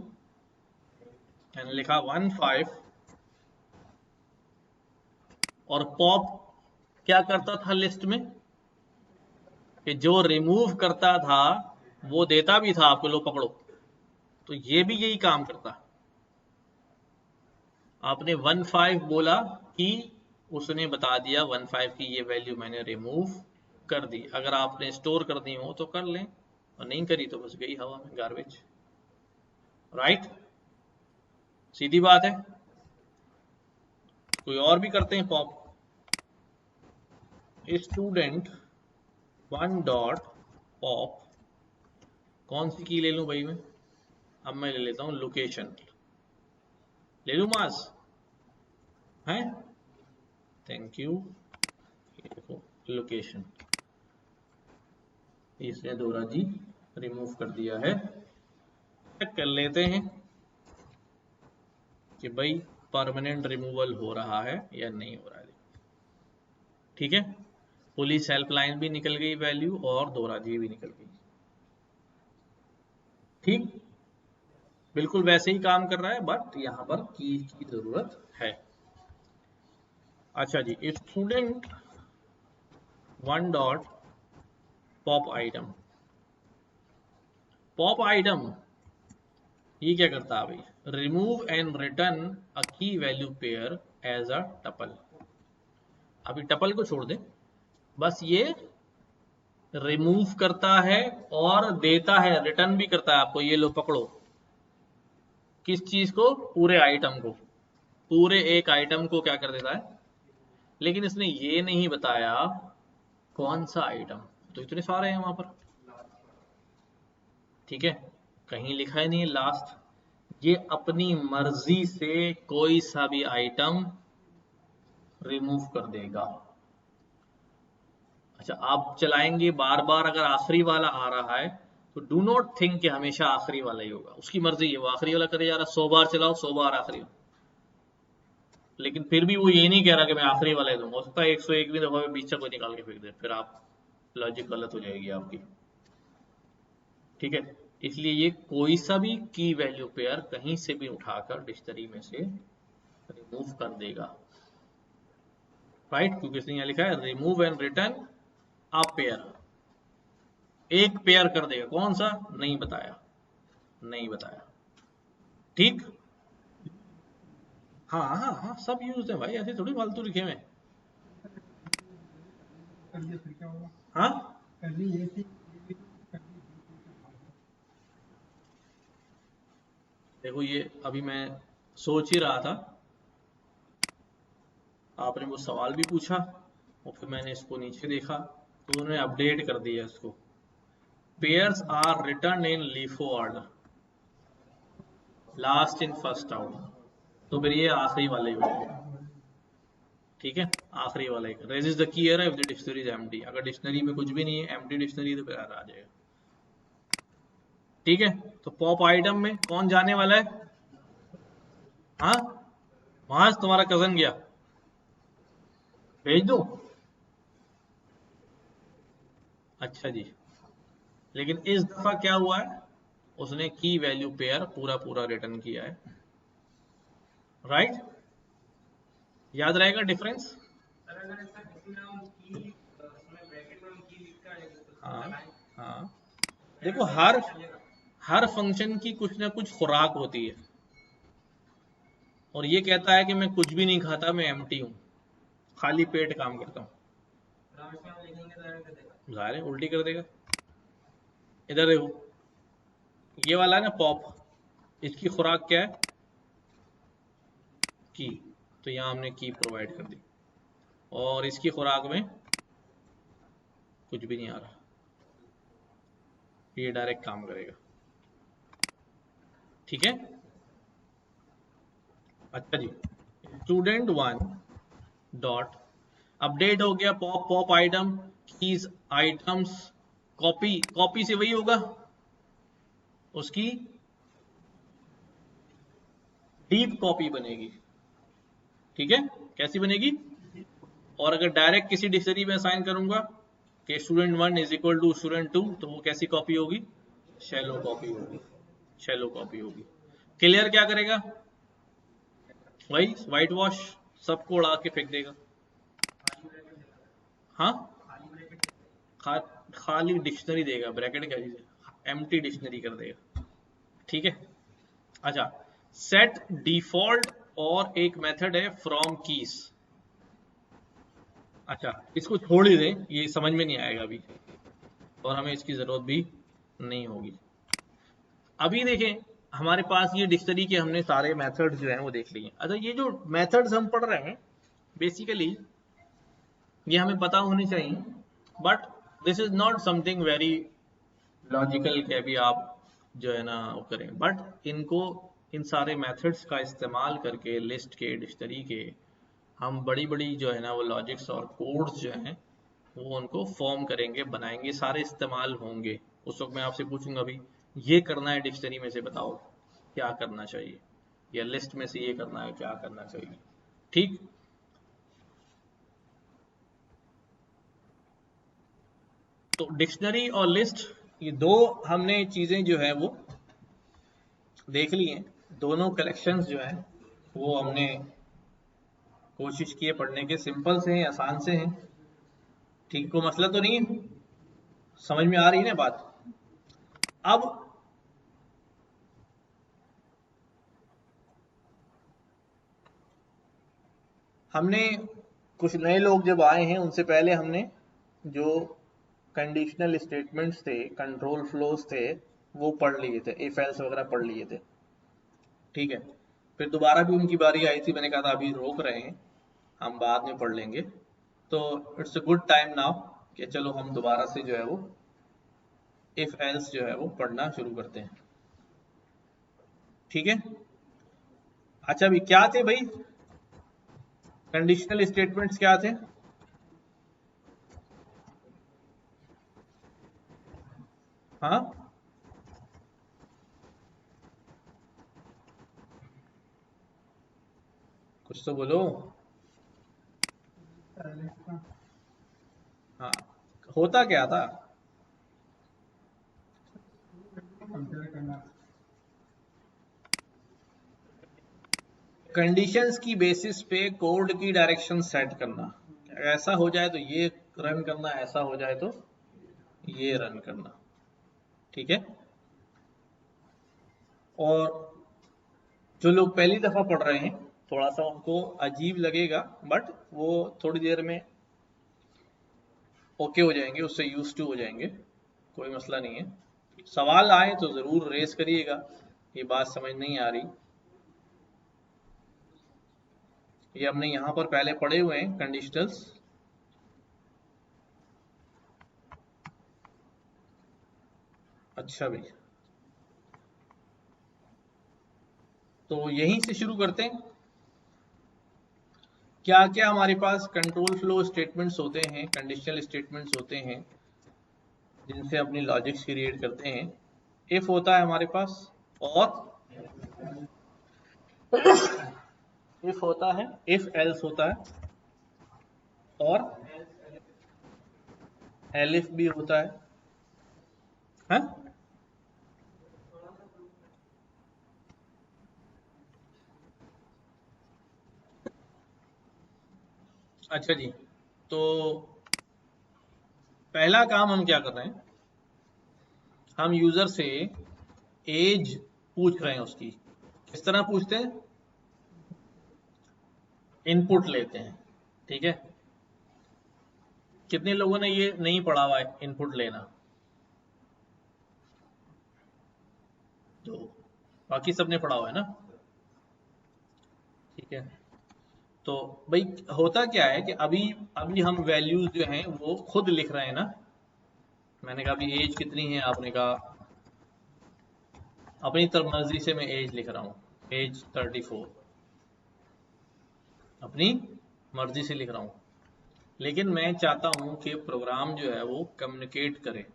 मैंने लिखा 15, और पॉप क्या करता था लिस्ट में, कि जो रिमूव करता था वो देता भी था आपको, लो पकड़ो। तो ये भी यही काम करता, आपने 15 बोला कि उसने बता दिया 15 की ये वैल्यू मैंने रिमूव कर दी। अगर आपने स्टोर कर दी हो तो कर लें, और नहीं करी तो बस गई हवा में, गार्बेज, राइट। सीधी बात है। कोई और भी करते हैं pop, student one dot pop, कौन सी की ले लूं भाई मैं, अब मैं ले लेता हूं लोकेशन, ले लूं मास है, थैंक यू। ये देखो लोकेशन, इसने दोरा जी रिमूव कर दिया है। चेक कर लेते हैं कि भाई परमानेंट रिमूवल हो रहा है या नहीं हो रहा है। ठीक है, पुलिस हेल्पलाइन भी निकल गई वैल्यू और दोरा जी भी निकल गई। ठीक, बिल्कुल वैसे ही काम कर रहा है, बट यहां पर की जरूरत है। अच्छा जी, student one dot pop item, pop item ये क्या करता है भाई, remove and return a key value pair as a tuple. अभी टपल को छोड़ दें, बस ये रिमूव करता है और देता है, रिटर्न भी करता है आपको, ये लो पकड़ो, किस चीज को, पूरे आइटम को, पूरे एक आइटम को क्या कर देता है। लेकिन इसने ये नहीं बताया कौन सा आइटम, तो इतने सारे हैं वहां पर, ठीक है, कहीं लिखा ही नहीं लास्ट। ये अपनी मर्जी से कोई सा भी आइटम रिमूव कर देगा। अच्छा, आप चलाएंगे बार बार, अगर आखिरी वाला आ रहा है तो डू नॉट थिंक कि हमेशा आखिरी वाला ही होगा, उसकी मर्जी है, वो आखिरी वाला करे जा रहा, 100 बार चलाओ 100 बार आखिरी, लेकिन फिर भी वो ये नहीं कह रहा कि मैं आखिरी वाला ही दूंगा, हो सकता है 101वीं दफा में बीच से कोई निकाल के फेंक दे, फिर आप लॉजिक गलत हो जाएगी आपकी। ठीक है, इसलिए ये कोई सा भी की वैल्यू पेयर कहीं से भी उठाकर डिक्शनरी में से रिमूव कर देगा, राइट, क्योंकि इसने यहां लिखा है remove and return a pair, एक पेयर कर देगा, कौन सा नहीं बताया, नहीं बताया। ठीक, हाँ हाँ हाँ, सब यूज है भाई, ऐसे थोड़ी फालतू लिखे हुए। हाँ, देखो ये अभी मैं सोच ही रहा था, आपने वो सवाल भी पूछा और फिर मैंने इसको नीचे देखा तो उन्होंने अपडेट कर दिया इसको, pairs are return in LIFO order, last in first out. तो फिर ये आखिरी वाला ही होगा, ठीक है, आखिरी वाला ही। Raise is the key error if the dictionary is empty, अगर डिक्शनरी में कुछ भी नहीं है, एम्प्टी डिक्शनरी, तो फिर एरर आ जाएगा, ठीक है। तो पॉप आइटम में कौन जाने वाला है? हाँ, वहां से तुम्हारा कजन गया, भेज दो। अच्छा जी, लेकिन इस दफा क्या हुआ है, उसने की वैल्यू पेयर पूरा पूरा रिटर्न किया है, राइट? याद रहेगा डिफरेंस? सर अगर ऐसा इसमें हम की इसमें ब्रैकेट में हम की लिख कर हाँ लगाएं हाँ, एरर देखो चलेगा चलेगा। हर फंक्शन की कुछ ना कुछ खुराक होती है, और ये कहता है कि मैं कुछ भी नहीं खाता, मैं एम्प्टी हूँ, खाली पेट काम करता हूँ, फिर हम इसमें हम लिखेंगे तो एरर कर देगा। जाहिर है उल्टी कर देगा। इधर देखो, ये वाला है ना पॉप, इसकी खुराक क्या है? की, तो यहाँ हमने की प्रोवाइड कर दी, और इसकी खुराक में कुछ भी नहीं आ रहा, ये डायरेक्ट काम करेगा, ठीक है। अच्छा जी, स्टूडेंट वन डॉट अपडेट हो गया, pop pop item keys items copy, copy से वही होगा, उसकी डीप कॉपी बनेगी, ठीक है। कैसी बनेगी? और अगर डायरेक्ट किसी डिक्शनरी में असाइन करूंगा कि student one is equal to student two, तो वो कैसी कॉपी होगी? शैलो कॉपी होगी, शैलो कॉपी होगी। क्लियर क्या करेगा? वही व्हाइट वॉश, सबको उड़ा के फेंक देगा। हाँ, खा, खाली डिक्शनरी देगा, ब्रैकेट क्या चीज है, एम्प्टी डिक्शनरी कर देगा, ठीक है। अच्छा, सेट डिफॉल्ट और एक मेथड है फ्रॉम कीज। अच्छा, इसको छोड़ ही दें, ये समझ में नहीं आएगा अभी, और हमें इसकी जरूरत भी नहीं होगी। अभी देखें, हमारे पास ये डिक्शनरी के हमने सारे मेथड्स जो हैं वो देख लिए। अच्छा, ये जो मेथड्स हम पढ़ रहे हैं बेसिकली ये हमें पता होनी चाहिए, but this is not something very logical कि अभी आप जो है ना वो करें, बट इनको, इन सारे मेथड्स का इस्तेमाल करके लिस्ट के, डिक्शनरी के, हम बड़ी बड़ी जो है ना वो लॉजिक्स और कोड्स जो हैं वो उनको फॉर्म करेंगे, बनाएंगे, सारे इस्तेमाल होंगे। उस वक्त मैं आपसे पूछूंगा अभी ये करना है डिक्शनरी में से बताओ क्या करना चाहिए, या लिस्ट में से ये करना है क्या करना चाहिए, ठीक। तो डिक्शनरी और लिस्ट, ये दो हमने चीजें जो है वो देख ली हैं, दोनों कलेक्शंस जो हैं वो हमने कोशिश की है पढ़ने के, सिंपल से हैं, आसान से हैं, ठीक। को मसला तो नहीं है, समझ में आ रही है ना बात? अब हमने कुछ नए लोग जब आए हैं उनसे पहले हमने जो कंडीशनल स्टेटमेंट्स थे, कंट्रोल फ्लोज थे, वो पढ़ लिए थे, इफ एल्स वगैरह पढ़ लिए थे, ठीक है। फिर दोबारा भी उनकी बारी आई थी, मैंने कहा था अभी रोक रहे हैं, हम बाद में पढ़ लेंगे। तो it's a good time now कि चलो हम दोबारा से जो है वो इफ एल्स जो है वो पढ़ना शुरू करते हैं, ठीक है। अच्छा, अभी क्या थे भाई कंडीशनल स्टेटमेंट्स, क्या थे? हाँ, कुछ तो बोलो। हाँ, होता क्या था? कंडीशंस की बेसिस पे कोड की डायरेक्शन सेट करना, ऐसा हो जाए तो ये रन करना, ऐसा हो जाए तो ये रन करना, ठीक है। और जो लोग पहली दफा पढ़ रहे हैं थोड़ा सा उनको अजीब लगेगा, बट वो थोड़ी देर में ओके हो जाएंगे, उससे यूज टू हो जाएंगे, कोई मसला नहीं है। सवाल आए तो जरूर रेस करिएगा, ये बात समझ नहीं आ रही, ये हमने यहाँ पर पहले पढ़े हुए हैं कंडीशनल्स, अच्छा भाई, तो यहीं से शुरू करते हैं। क्या क्या हमारे पास कंट्रोल फ्लो स्टेटमेंट्स होते हैं, कंडीशनल स्टेटमेंट्स होते हैं जिनसे अपनी लॉजिक्स क्रिएट करते हैं। इफ होता है हमारे पास, और इफ होता है, इफ एल्स होता है, और एलिफ भी होता है? अच्छा जी, तो पहला काम हम क्या कर रहे हैं, हम यूजर से एज पूछ रहे हैं उसकी। किस तरह पूछते हैं? इनपुट लेते हैं, ठीक है। कितने लोगों ने ये नहीं पढ़ा हुआ है इनपुट लेना? तो बाकी सबने पढ़ा हुआ है ना, ठीक है। तो भाई होता क्या है कि अभी अभी हम वैल्यूज जो हैं वो खुद लिख रहे हैं ना। मैंने कहा अभी एज कितनी है, आपने कहा अपनी तरफ मर्जी से मैं एज लिख रहा हूँ, एज 34, अपनी मर्जी से लिख रहा हूँ। लेकिन मैं चाहता हूँ कि प्रोग्राम जो है वो कम्युनिकेट करे,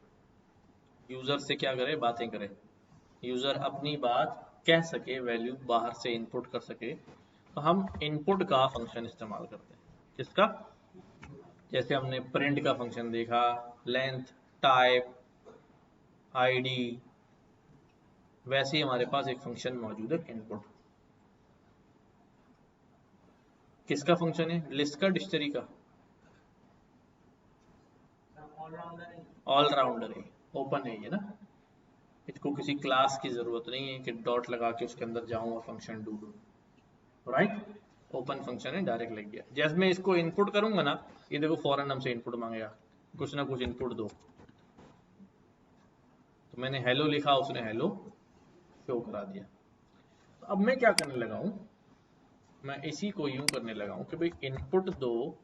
यूजर से क्या करे, बातें करे, यूजर अपनी बात कह सके, वैल्यू बाहर से इनपुट कर सके। तो हम इनपुट का फंक्शन इस्तेमाल करते हैं। किसका? जैसे हमने प्रिंट का फंक्शन देखा, लेंथ, टाइप, आईडी, वैसे ही हमारे पास एक फंक्शन मौजूद है इनपुट। किसका फंक्शन है? लिस्ट का, डिक्शनरी का? ऑलराउंडर है, ओपन है ये ना। इसको किसी क्लास की जरूरत नहीं है कि डॉट लगा के उसके अंदर जाऊं और फंक्शन ढूंढूं, राइट। ओपन फंक्शन है, डायरेक्ट लग गया। जैसे मैं इसको इनपुट करूंगा ना, ये देखो फौरन हमसे इनपुट मांगेगा, कुछ ना कुछ इनपुट दो। तो मैंने हेलो लिखा, उसने हेलो शो करा दिया। तो अब मैं क्या करने लगा हूं, मैं इसी को यूं करने लगा हूं कि भाई इनपुट दो,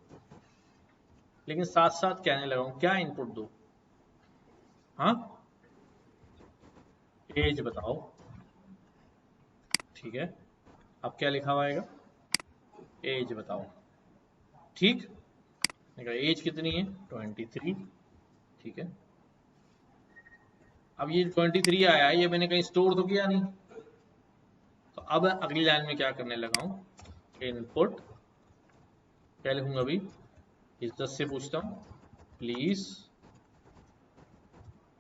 लेकिन साथ साथ कहने लगा हूं क्या इनपुट दो? हाँ, एज बताओ, ठीक है। अब क्या लिखा हुआ आएगा? एज बताओ, ठीक। एज कितनी है? 23, ठीक है। अब ये 23 आया है, ये मैंने कहीं स्टोर तो किया नहीं। तो अब अगली लाइन में क्या करने लगा हूं, इनपुट क्या लिखूंगा अभी, इज्जत से पूछता हूं, please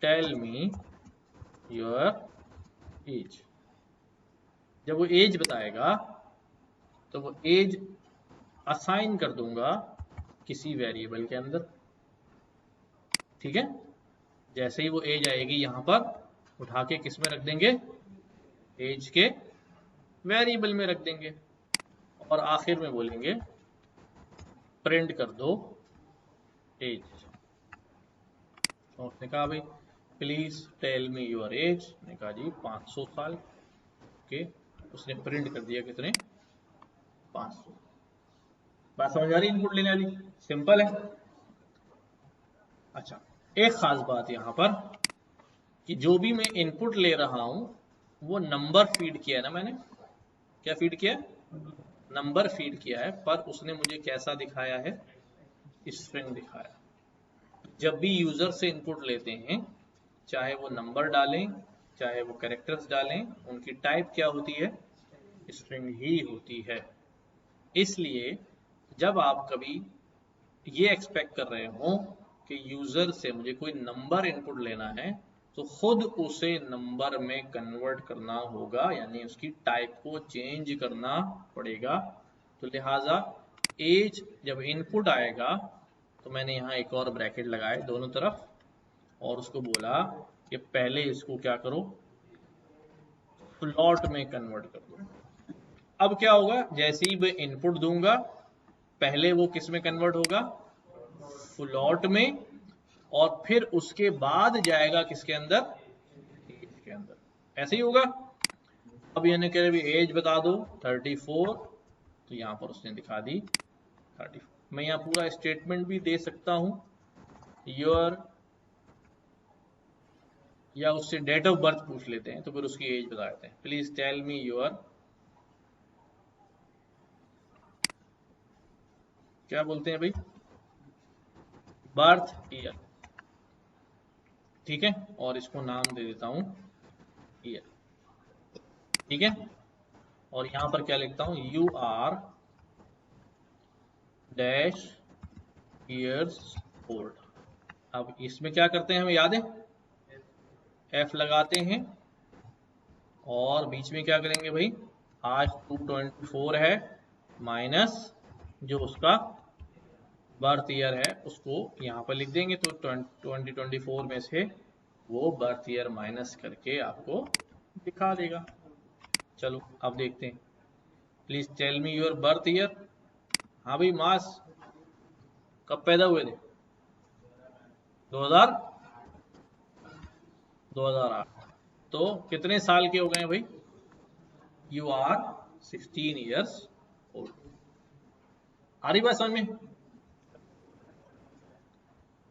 tell me your age. जब वो एज बताएगा तो वो एज असाइन कर दूंगा किसी वेरिएबल के अंदर, ठीक है। जैसे ही वो एज आएगी यहां पर उठा के किस में रख देंगे, एज के वेरिएबल में रख देंगे, और आखिर में बोलेंगे प्रिंट कर दो एज। तो उसने कहा भाई please tell me your age, ने कहा जी 500 साल, ओके। उसने प्रिंट कर दिया कितने, 500। बात समझ आ रही इनपुट लेने वाली? सिंपल है। अच्छा, एक खास बात यहां पर कि जो भी मैं इनपुट ले रहा हूं वो नंबर फीड किया है ना मैंने। क्या फीड किया है? नंबर फीड किया है, पर उसने मुझे कैसा दिखाया है, स्ट्रिंग दिखाया। जब भी यूजर से इनपुट लेते हैं, चाहे वो नंबर डालें चाहे वो कैरेक्टर्स डालें, उनकी टाइप क्या होती है, स्ट्रिंग ही होती है। इसलिए जब आप कभी ये एक्सपेक्ट कर रहे हो कि यूजर से मुझे कोई नंबर इनपुट लेना है, तो खुद उसे नंबर में कन्वर्ट करना होगा, यानी उसकी टाइप को चेंज करना पड़ेगा। तो लिहाजा एज जब इनपुट आएगा तो मैंने यहाँ एक और ब्रैकेट लगाए दोनों तरफ, और उसको बोला कि पहले इसको क्या करो, फ्लॉट में कन्वर्ट कर दो। अब क्या होगा, जैसे ही मैं इनपुट दूंगा पहले वो किस में कन्वर्ट होगा, फ्लॉट में, और फिर उसके बाद जाएगा किसके अंदर, एज के अंदर। ऐसे ही होगा। अब यानी कह रहे एज बता दो 34, तो यहां पर उसने दिखा दी 34। मैं यहाँ पूरा स्टेटमेंट भी दे सकता हूं, योर या उससे डेट ऑफ बर्थ पूछ लेते हैं, तो फिर उसकी एज बता देते हैं। प्लीज टेल मी योर, क्या बोलते हैं भाई, बर्थ ईयर। ठीक है, और इसको नाम दे देता हूं ईयर। ठीक है, और यहां पर क्या लिखता हूं, you are dash years old. अब इसमें क्या करते हैं, हमें याद है, एफ लगाते हैं और बीच में क्या करेंगे भाई, आज 224 है माइनस जो उसका बर्थ ईयर है उसको यहाँ पर लिख देंगे, तो 2024 में से वो बर्थ ईयर माइनस करके आपको दिखा देगा। चलो अब देखते हैं, please tell me your birth year. हाँ भाई, मास कब पैदा हुए थे, 2000 2008। तो कितने साल के हो गए भाई, यू आर 16 ईयर्स ओल्ड। आ रही बात समझ में,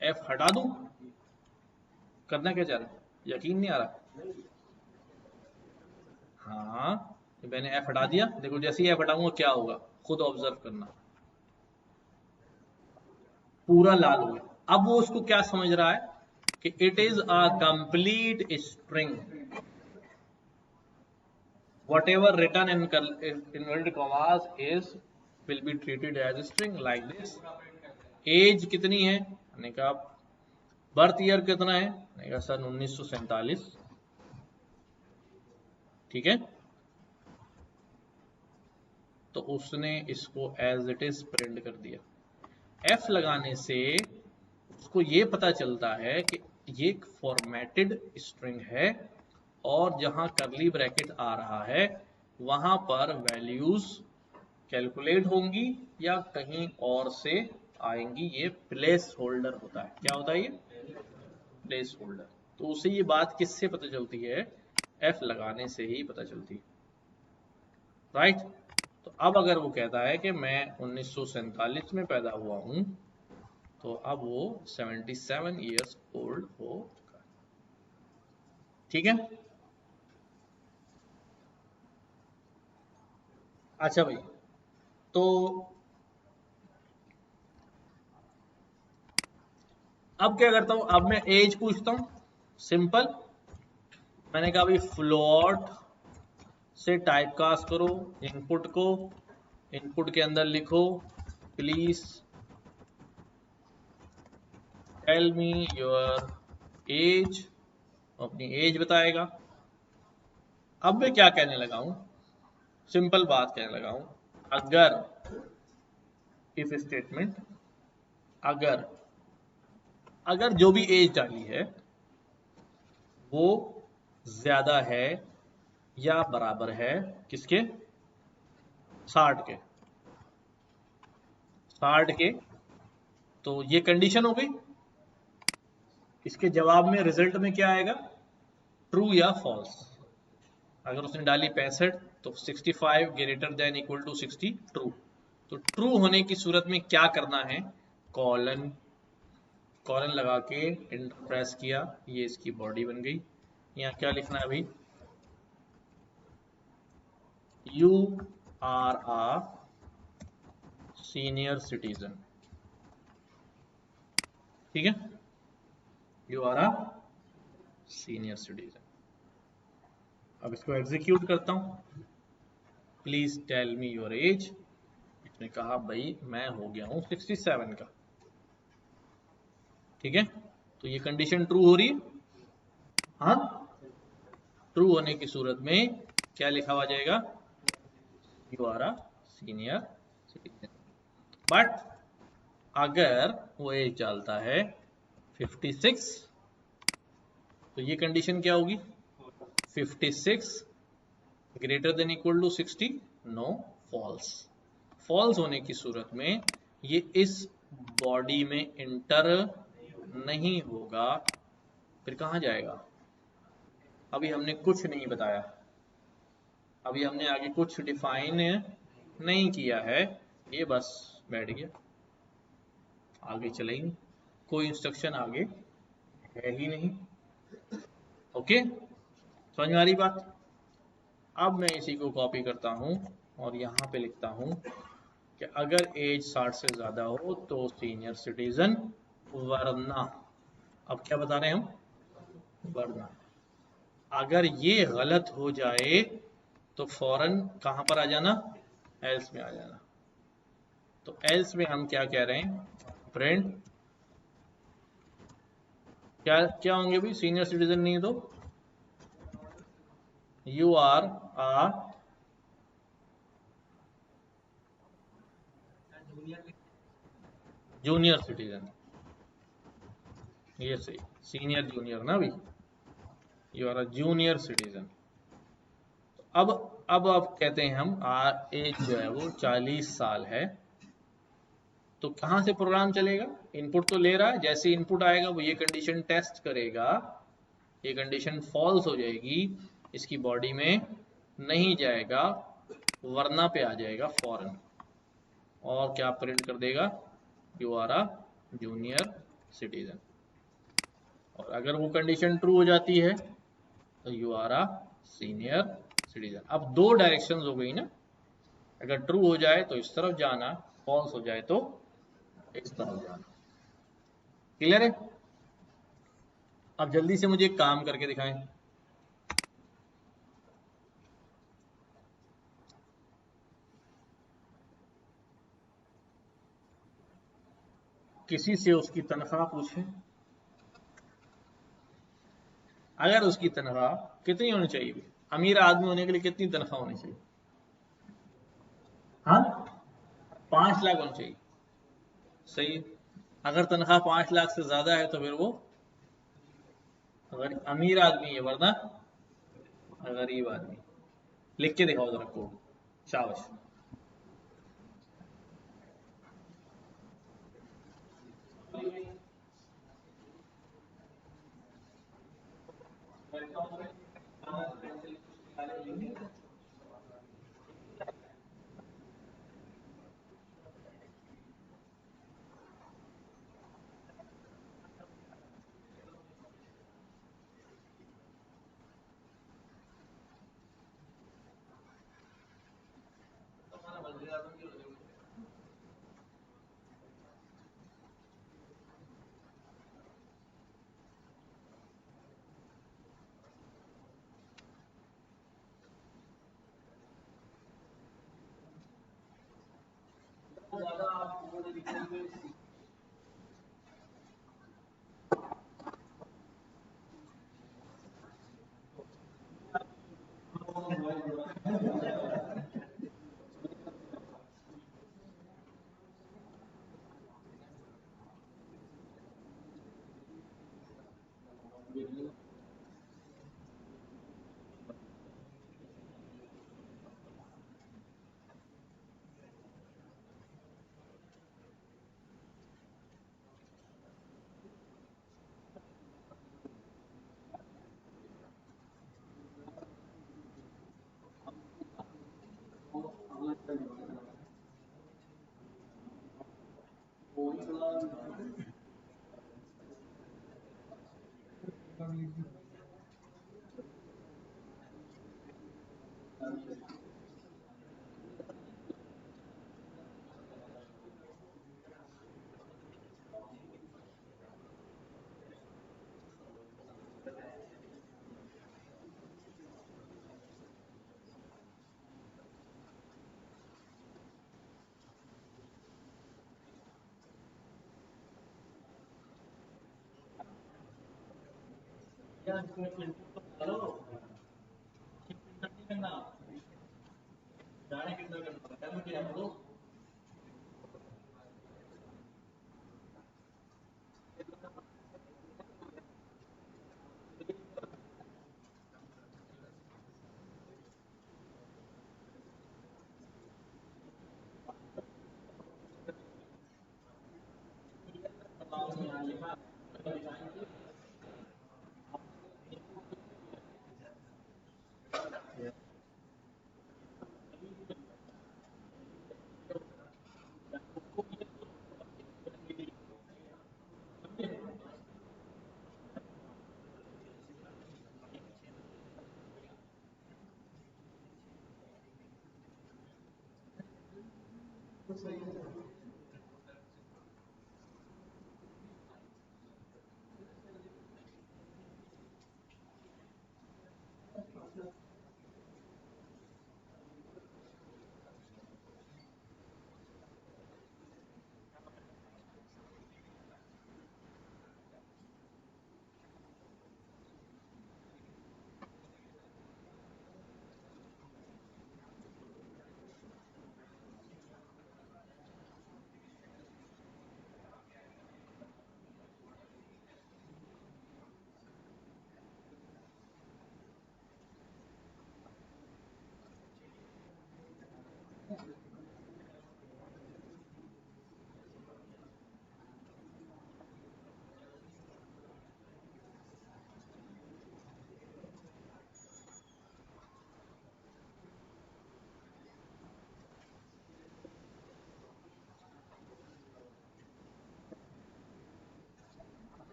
एफ हटा दूं, करना क्या चाह रहे हैं, यकीन नहीं आ रहा। हाँ, तो मैंने एफ हटा दिया, देखो जैसे ही एफ हटाऊंगा क्या होगा, खुद ऑब्जर्व करना, पूरा लाल हो गया। अब वो उसको क्या समझ रहा है कि it is a complete string, whatever written in inverted commas is will be treated as a string like this। Age कितनी है, मैंने कहा बर्थ ईयर कितना है, मैंने कहा सन 1947। ठीक है, तो उसने इसको एज इट इज प्रिंट कर दिया। एफ लगाने से उसको ये पता चलता है कि ये एक फॉर्मेटेड स्ट्रिंग है, और जहां करली ब्रैकेट आ रहा है वहां पर वैल्यूज कैलकुलेट होंगी या कहीं और से आएंगी। ये प्लेस होल्डर होता है, क्या होता है ये, प्लेस होल्डर। तो उसे ये बात किससे पता चलती है, एफ लगाने से ही पता चलती है, राइट। तो अब अगर वो कहता है कि मैं 1947 में पैदा हुआ हूं, तो अब वो 77 ईयर्स ओल्ड हो चुका है। ठीक है, अच्छा भाई, तो अब क्या करता हूं, अब मैं एज पूछता हूं, सिंपल। मैंने कहा भाई फ्लोट से टाइप कास्ट करो इनपुट को, इनपुट के अंदर लिखो please tell me your age, अपनी एज बताएगा। अब मैं क्या कहने लगा हूं, सिंपल बात कहने लगा हूं, अगर इफ स्टेटमेंट, अगर अगर जो भी एज डाली है वो ज्यादा है या बराबर है किसके, 60 के, 60 के, तो ये कंडीशन हो गई। इसके जवाब में रिजल्ट में क्या आएगा, ट्रू या फॉल्स। अगर उसने डाली 65 तो 65 greater than equal to 60 true. तो ट्रू होने की सूरत में क्या करना है, कॉलन, कॉलन लगा के एंटर प्रेस किया, ये इसकी बॉडी बन गई। यहाँ क्या लिखना है भाई, you are a senior citizen. ठीक है, you are a senior citizen. अब इसको एग्जीक्यूट करता हूं, please tell me your age. इसने कहा भाई मैं हो गया हूं 67 का। ठीक है, तो ये कंडीशन ट्रू हो रही है। हाँ, ट्रू होने की सूरत में क्या लिखा हुआ जाएगा, you are a senior citizen. But अगर वो एज डालता है 56, तो ये कंडीशन क्या होगी, 56 greater than equal to 60, no, false. False होने की सूरत में ये इस बॉडी में इंटर नहीं होगा, फिर कहां जाएगा, अभी हमने कुछ नहीं बताया, अभी हमने आगे कुछ डिफाइन नहीं किया है, ये बस बैठ गया, आगे चले ही नहीं, कोई इंस्ट्रक्शन आगे है ही नहीं। ओके, समझ में आ रही बात? अब मैं इसी को कॉपी करता हूं और यहां पे लिखता हूं कि अगर एज 60 से ज्यादा हो तो सीनियर सिटीजन, वरना, अब क्या बता रहे हैं हम, वरना अगर ये गलत हो जाए तो फौरन कहां पर आ जाना, एल्स में आ जाना। तो एल्स में हम क्या कह रहे हैं, प्रिंट क्या क्या होंगे भी, सीनियर सिटीजन नहीं है तो you are a junior citizen, ये सही, सीनियर जूनियर ना भी, you are a junior citizen. अब आप कहते हैं हम एज जो है वो 40 साल है, तो कहां से प्रोग्राम चलेगा, इनपुट तो ले रहा है, जैसे इनपुट आएगा वो ये कंडीशन टेस्ट करेगा, ये कंडीशन फॉल्स हो जाएगी, इसकी बॉडी में नहीं जाएगा, वरना पे आ जाएगा फौरन, और क्या प्रिंट कर देगा, you are a junior citizen. और अगर वो कंडीशन ट्रू हो जाती है तो you are a senior citizen. अब दो डायरेक्शंस हो गई ना, अगर ट्रू हो जाए तो इस तरफ जाना, फॉल्स हो जाए तो इस तरफ जाना। क्लियर है? अब जल्दी से मुझे एक काम करके दिखाएं। किसी से उसकी तनख्वाह पूछें, अगर उसकी तनख्वाह कितनी होनी चाहिए, अमीर आदमी होने के लिए कितनी तनख्वाह होनी चाहिए, हाँ 5 लाख होनी चाहिए, सही। अगर तनख्वाह 5 लाख से ज्यादा है तो फिर वो अगर अमीर आदमी है, वरना गरीब आदमी। लिख के दिखाओ जरा कोड, शाबाश।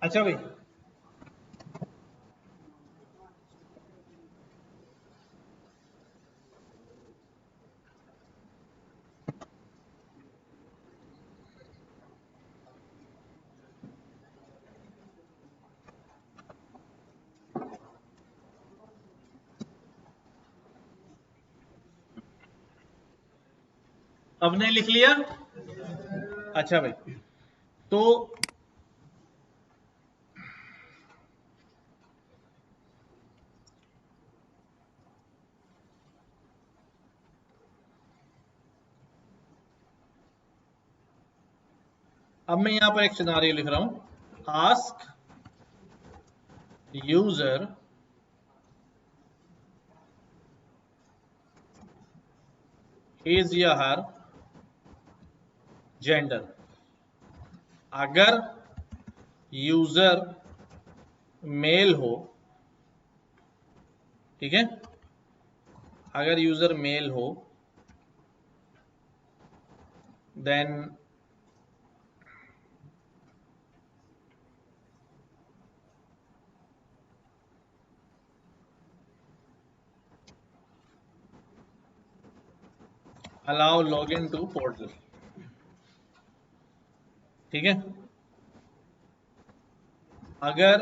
अच्छा भाई, अब नहीं लिख लिया? अच्छा भाई, तो अब मैं यहां पर एक सिनारियो लिख रहा हूं। आस्क यूजर his या हर जेंडर। अगर यूजर मेल हो, ठीक है, अगर यूजर मेल हो then allow login to portal, ठीक है। अगर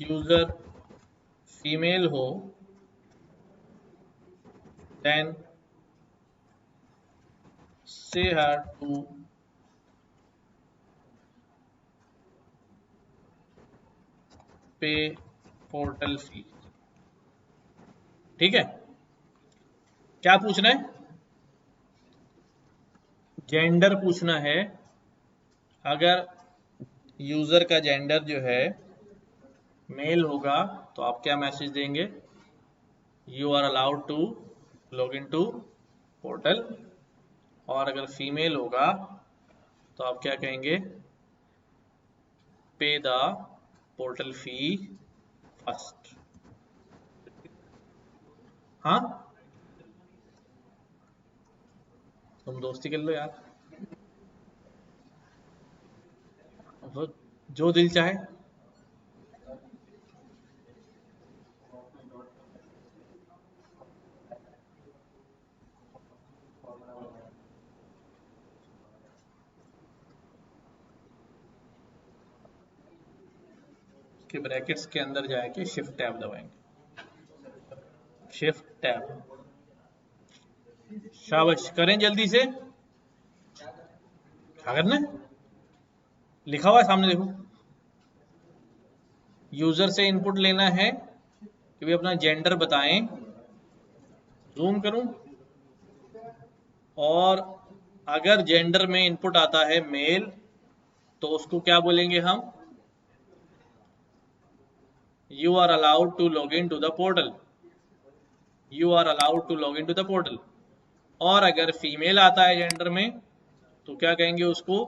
यूजर फीमेल हो देन से हर टू पे पोर्टल फी, ठीक है। क्या पूछना है? जेंडर पूछना है। अगर यूजर का जेंडर जो है मेल होगा तो आप क्या मैसेज देंगे? You are allowed to log in to portal. और अगर फीमेल होगा तो आप क्या कहेंगे? पे द पोर्टल फी फर्स्ट। हाँ, तुम दोस्ती कर लो यार, तो जो दिल चाहे। के ब्रैकेट्स के अंदर जाके शिफ्ट टैब दबाएंगे, शिफ्ट टैब। शाबाश, करें जल्दी से। क्या करना है? लिखा हुआ है सामने, देखो। यूजर से इनपुट लेना है कि भाई अपना जेंडर बताएं। जूम करूं और अगर जेंडर में इनपुट आता है मेल तो उसको क्या बोलेंगे हम, you are allowed to log in to the portal, you are allowed to log in to the portal. और अगर फीमेल आता है जेंडर में तो क्या कहेंगे उसको,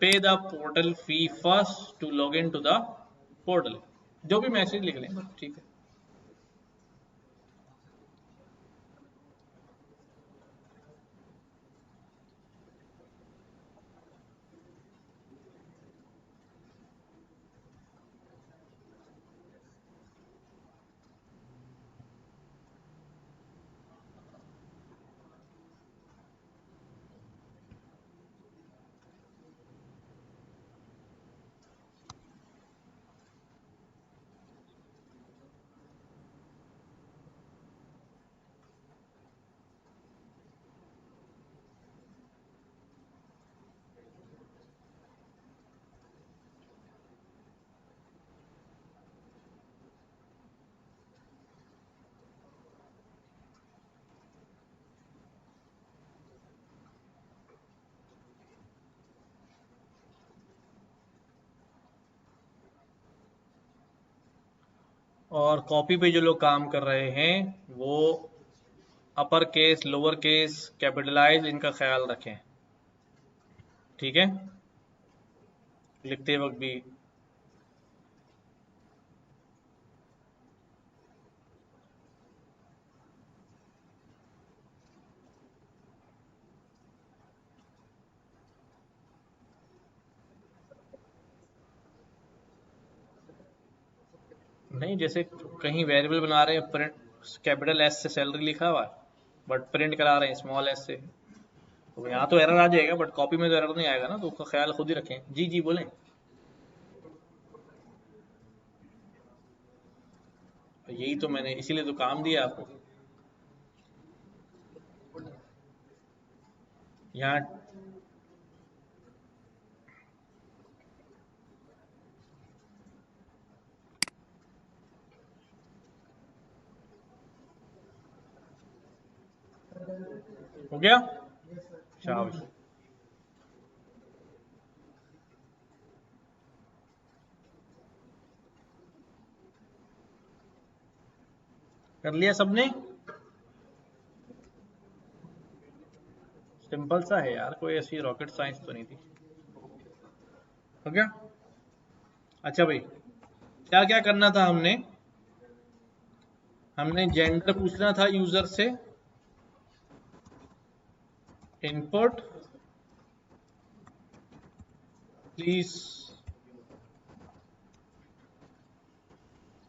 pay the portal fee first to log in to the portal, जो भी मैसेज लिख लें, ठीक है। और कॉपी पे जो लोग काम कर रहे हैं वो upper case, lower case, capitalize, इनका ख्याल रखें, ठीक है, लिखते वक्त भी। नहीं, जैसे कहीं वेरिएबल बना रहे हैं, प्रिंट कैपिटल एस से सैलरी लिखा हुआ है बट प्रिंट करा रहे हैं स्मॉल एस से, तो यहाँ तो एरर आ जाएगा बट कॉपी में तो एरर नहीं आएगा ना, तो उसका ख्याल खुद ही रखें। जी जी बोलें। यही तो मैंने इसीलिए तो काम दिया आपको। यहाँ हो गया, शाबाश। कर लिया सबने, सिंपल सा है यार, कोई ऐसी रॉकेट साइंस तो नहीं थी। हो गया। अच्छा भाई, क्या क्या करना था हमने, हमने जेंडर पूछना था यूजर से, input please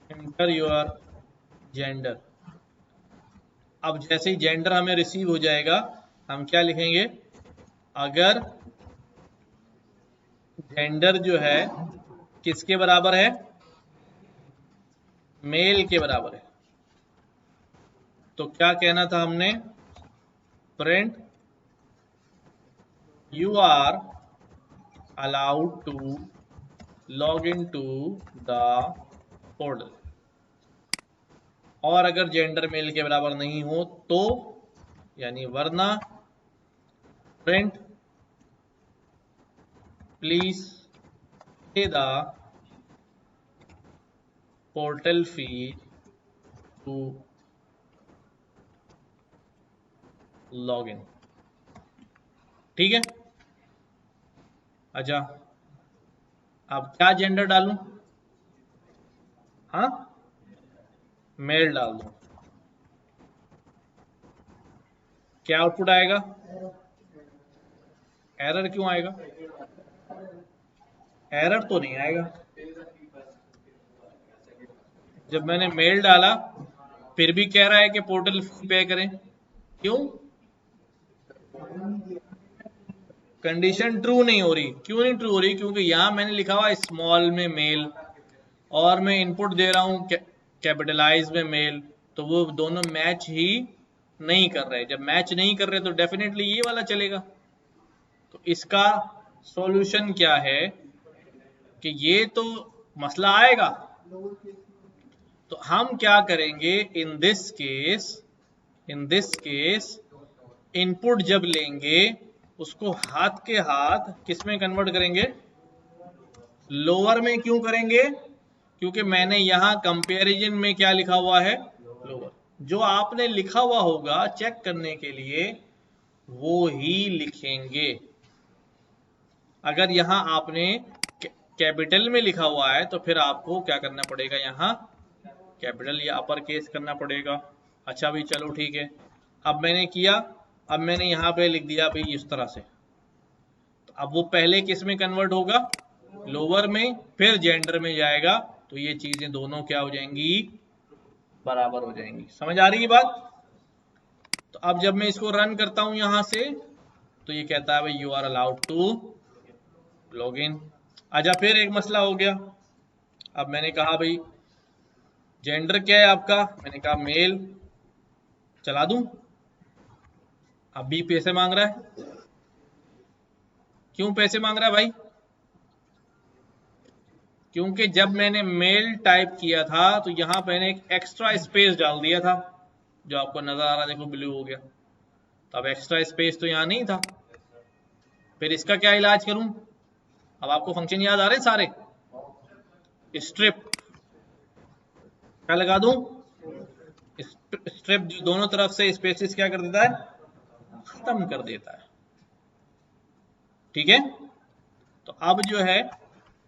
enter your gender. अब जैसे ही जेंडर हमें रिसीव हो जाएगा हम क्या लिखेंगे, अगर जेंडर जो है किसके बराबर है, मेल के बराबर है, तो क्या कहना था हमने, print you are allowed to log in to the portal. और अगर जेंडर मेल के बराबर नहीं हो तो, यानी वरना print please pay the portal fee to log in, ठीक है। अच्छा, अब क्या जेंडर डालूं, हाँ मेल डाल दूं, क्या आउटपुट आएगा, एरर क्यों आएगा, एरर तो नहीं आएगा, जब मैंने मेल डाला फिर भी कह रहा है कि पोर्टल फी पे करें, क्यों, कंडीशन ट्रू नहीं हो रही। क्यों नहीं ट्रू हो रही, क्योंकि यहां मैंने लिखा हुआ स्मॉल में मेल और मैं इनपुट दे रहा हूं कैपिटलाइज में मेल, तो वो दोनों मैच ही नहीं कर रहे। जब मैच नहीं कर रहे तो डेफिनेटली ये वाला चलेगा। तो इसका सॉल्यूशन क्या है कि ये तो मसला आएगा, तो हम क्या करेंगे, इन दिस केस इनपुट जब लेंगे उसको हाथ के हाथ किस में कन्वर्ट करेंगे, लोअर में। क्यों करेंगे, क्योंकि मैंने यहां कंपैरिजन में क्या लिखा हुआ है, लोअर। जो आपने लिखा हुआ होगा चेक करने के लिए वो ही लिखेंगे। अगर यहां आपने कैपिटल में लिखा हुआ है तो फिर आपको क्या करना पड़ेगा, यहां कैपिटल या अपर केस करना पड़ेगा। अच्छा भाई चलो ठीक है, अब मैंने किया, अब मैंने यहां पे लिख दिया भाई इस तरह से, तो अब वो पहले किस में कन्वर्ट होगा, लोअर में, फिर जेंडर में जाएगा, तो ये चीजें दोनों क्या हो जाएंगी, बराबर हो जाएंगी। समझ आ रही है बात। तो अब जब मैं इसको रन करता हूं यहां से, तो ये कहता है भाई you are allowed to log in. अच्छा फिर एक मसला हो गया, अब मैंने कहा भाई जेंडर क्या है आपका, मैंने कहा मेल, चला दूं। अब भी पैसे मांग रहा है, क्यों पैसे मांग रहा है भाई, क्योंकि जब मैंने मेल टाइप किया था तो यहां मैंने एक एक्स्ट्रा स्पेस डाल दिया था, जो आपको नजर आ रहा है, देखो ब्लू हो गया। तो अब एक्स्ट्रा स्पेस तो यहां नहीं था, फिर इसका क्या इलाज करूं। अब आपको फंक्शन याद आ रहे हैं सारे, स्ट्रिप क्या लगा दूं, स्ट्रिप जो दोनों तरफ से स्पेसिस क्या कर देता है, खत्म कर देता है। ठीक है, तो अब जो है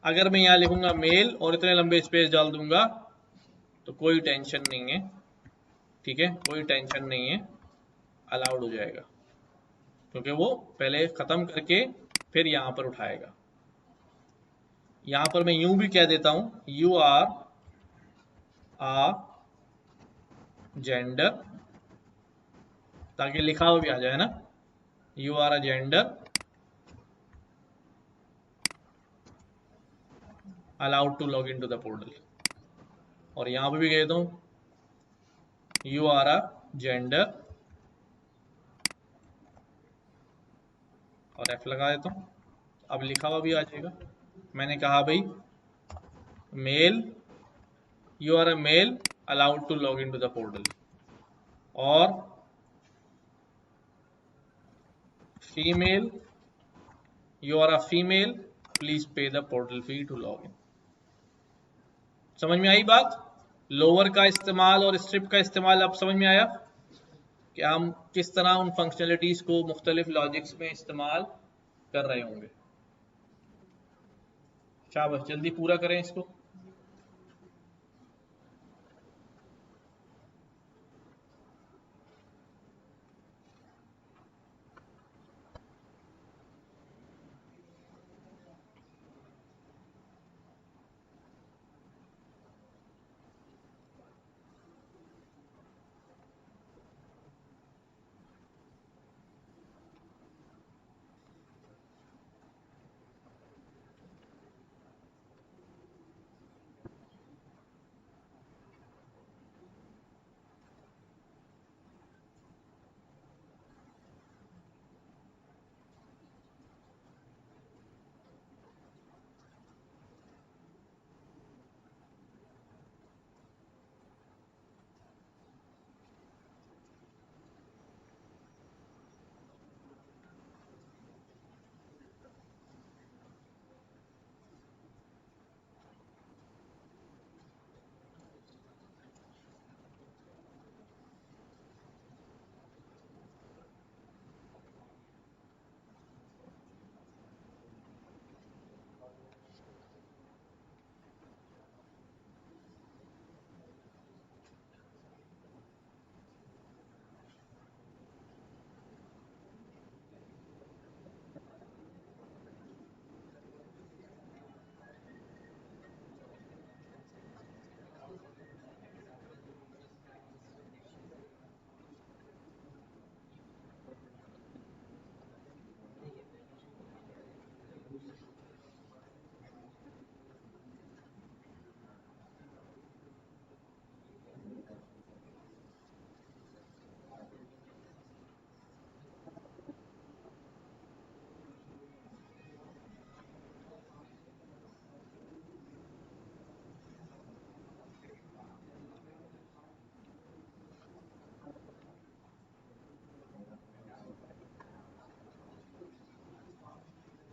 अगर मैं यहां लिखूंगा मेल और इतने लंबे स्पेस डाल दूंगा तो कोई टेंशन नहीं है। ठीक है, कोई टेंशन नहीं है, अलाउड हो जाएगा, क्योंकि वो पहले खत्म करके फिर यहां पर उठाएगा। यहां पर मैं यूं भी कह देता हूं, यू आर आ जेंडर, ताकि लिखा हुआ भी आ जाए ना, you are a gender allowed to log in to the portal. और यहां पर भी कह देता हूं यू आर अ जेंडर, और एफ लगा देता हूं, अब लिखा हुआ भी आ जाएगा। मैंने कहा भाई male, you are a male allowed to log in to the portal, और female, you are a female please pay the portal fee to log in. समझ में आई बात। लोअर का इस्तेमाल और स्ट्रिप का इस्तेमाल अब समझ में आया कि हम किस तरह उन फंक्शनलिटीज को मुख्तलिफ लॉजिक्स में इस्तेमाल कर रहे होंगे। शाबाश, जल्दी पूरा करें इसको।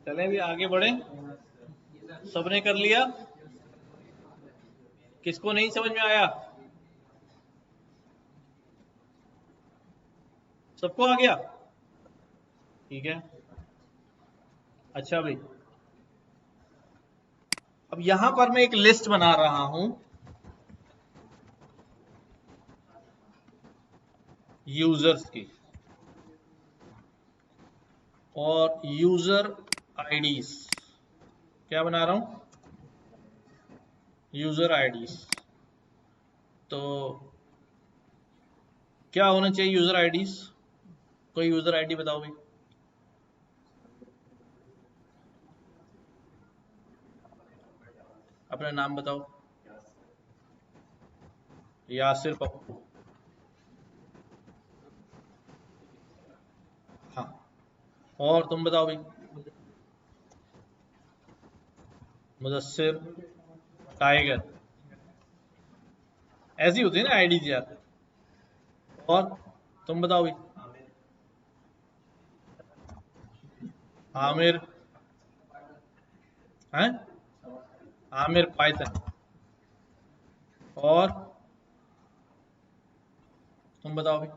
चलें भी आगे बढ़े। सबने कर लिया? किसको नहीं समझ में आया? सबको आ गया? ठीक है। अच्छा भाई, अब यहां पर मैं एक लिस्ट बना रहा हूं यूजर्स की, और यूजर आईडीज। क्या बना रहा हूं? User IDs. तो क्या होना चाहिए यूजर आईडीज? कोई यूजर आईडी बताओ भाई। अपना नाम बताओ। यासिर पप्पू। हाँ, और तुम बताओ भाई। मुदस्सिर टाइगर। ऐसी होती है ना आईडीज यार। और तुम बताओ भाई। आमिर। हैं? आमिर पाइथन। और तुम बताओ भाई।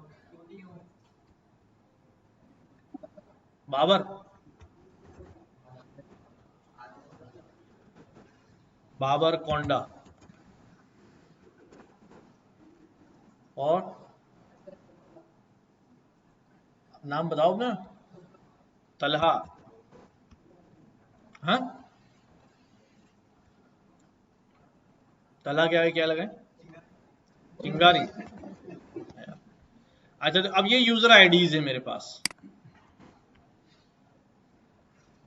बाबर। बाबर कोंडा। और नाम बताओ ना। तलहा। हाँ, तलहा क्या है, क्या लगा है? चिंगारी। अच्छा, तो अब ये यूजर आईडीज है मेरे पास।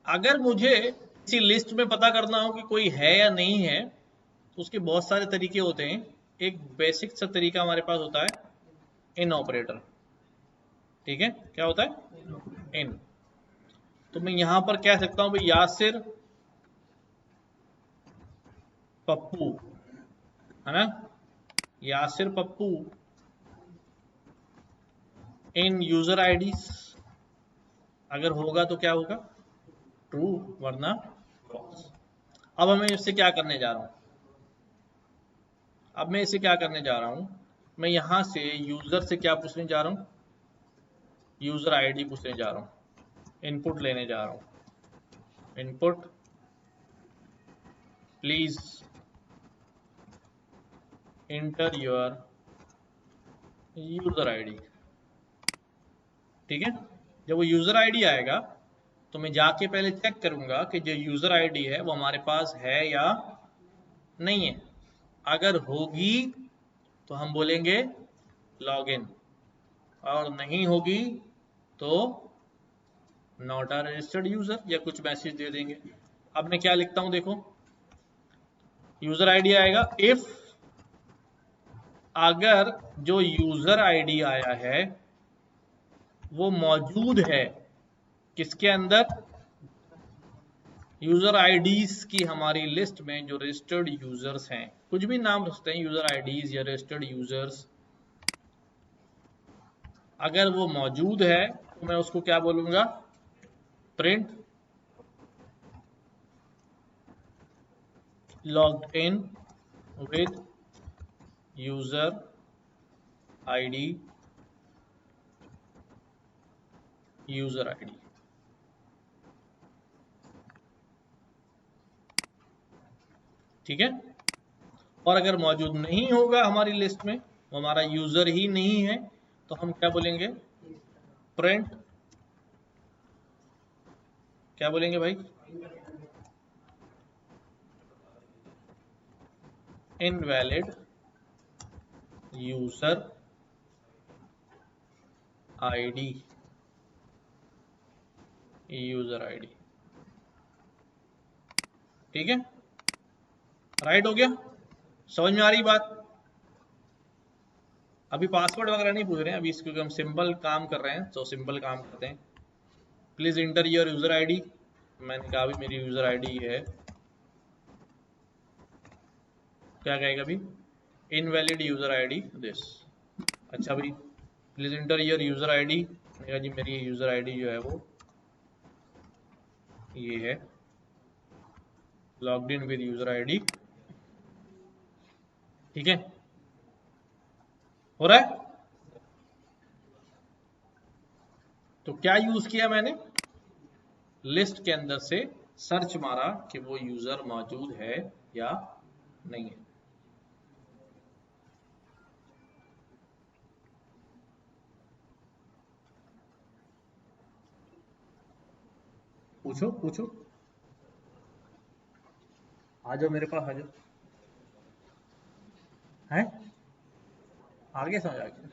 अगर मुझे किसी लिस्ट में पता करना हो कि कोई है या नहीं है, तो उसके बहुत सारे तरीके होते हैं। एक बेसिक सा तरीका हमारे पास होता है इन ऑपरेटर। ठीक है, क्या होता है? इन। तो मैं यहां पर कह सकता हूं भाई यासिर पप्पू, है ना? यासिर पप्पू इन यूजर आईडीज। अगर होगा तो क्या होगा? ट्रू, वरना फॉल्स। अब हमें इससे क्या करने जा रहा हूं? अब मैं इसे क्या करने जा रहा हूं? मैं यहां से यूजर से क्या पूछने जा रहा हूं? यूजर आईडी पूछने जा रहा हूं, इनपुट लेने जा रहा हूं। Input please enter your user ID. ठीक है, जब वो यूजर आईडी आएगा तो मैं जाके पहले चेक करूंगा कि जो यूजर आईडी है वो हमारे पास है या नहीं है। अगर होगी तो हम बोलेंगे लॉगिन, और नहीं होगी तो नॉट अ रजिस्टर्ड यूजर, या कुछ मैसेज दे देंगे। अब मैं क्या लिखता हूं देखो। यूजर आईडी आएगा इफ, अगर जो यूजर आईडी आया है वो मौजूद है किसके अंदर? यूजर आईडीज की हमारी लिस्ट में जो रजिस्टर्ड यूजर्स हैं, कुछ भी नाम रखते हैं, यूजर आईडीज या रजिस्टर्ड यूजर्स। अगर वो मौजूद है तो मैं उसको क्या बोलूंगा? Print logged in with user ID, user ID. ठीक है, और अगर मौजूद नहीं होगा हमारी लिस्ट में, वो हमारा यूजर ही नहीं है, तो हम क्या बोलेंगे? प्रिंट, क्या बोलेंगे भाई? Invalid user ID, user ID. ठीक है, राइट हो गया? समझ में आ रही बात? अभी पासवर्ड वगैरह नहीं पूछ रहे हैं अभी, क्योंकि हम सिंपल काम कर रहे हैं, तो सिंपल काम करते हैं। Please enter your user ID. मैंने कहा अभी मेरी यूजर आईडी है। क्या कहेगा अभी? Invalid user ID this. अच्छा भाई, please enter your user ID. जी मेरी यूजर आईडी जो है वो ये है logged in with user ID. ठीक है, हो रहा है। तो क्या यूज किया मैंने, लिस्ट के अंदर से सर्च मारा कि वो यूजर मौजूद है या नहीं है। पूछो पूछो, आ जाओ मेरे पास, आ जाओ। है, आगे समझ आ गया।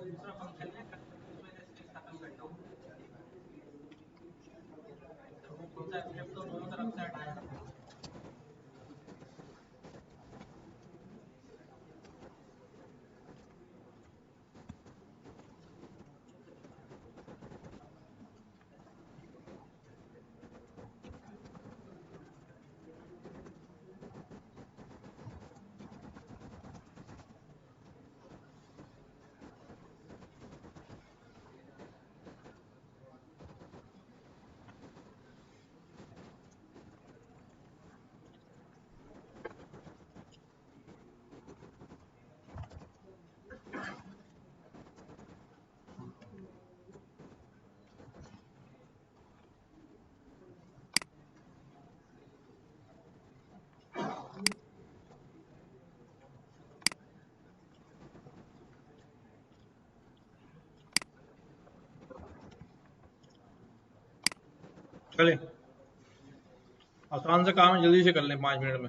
दूसरा फंक्शन है उसमें स्पेस खत्म करना होता है, वो कौन सा स्टेप तो दोनों तरफ से हटाएगा। चले आसान से काम है, जल्दी से कर लें 5 मिनट में।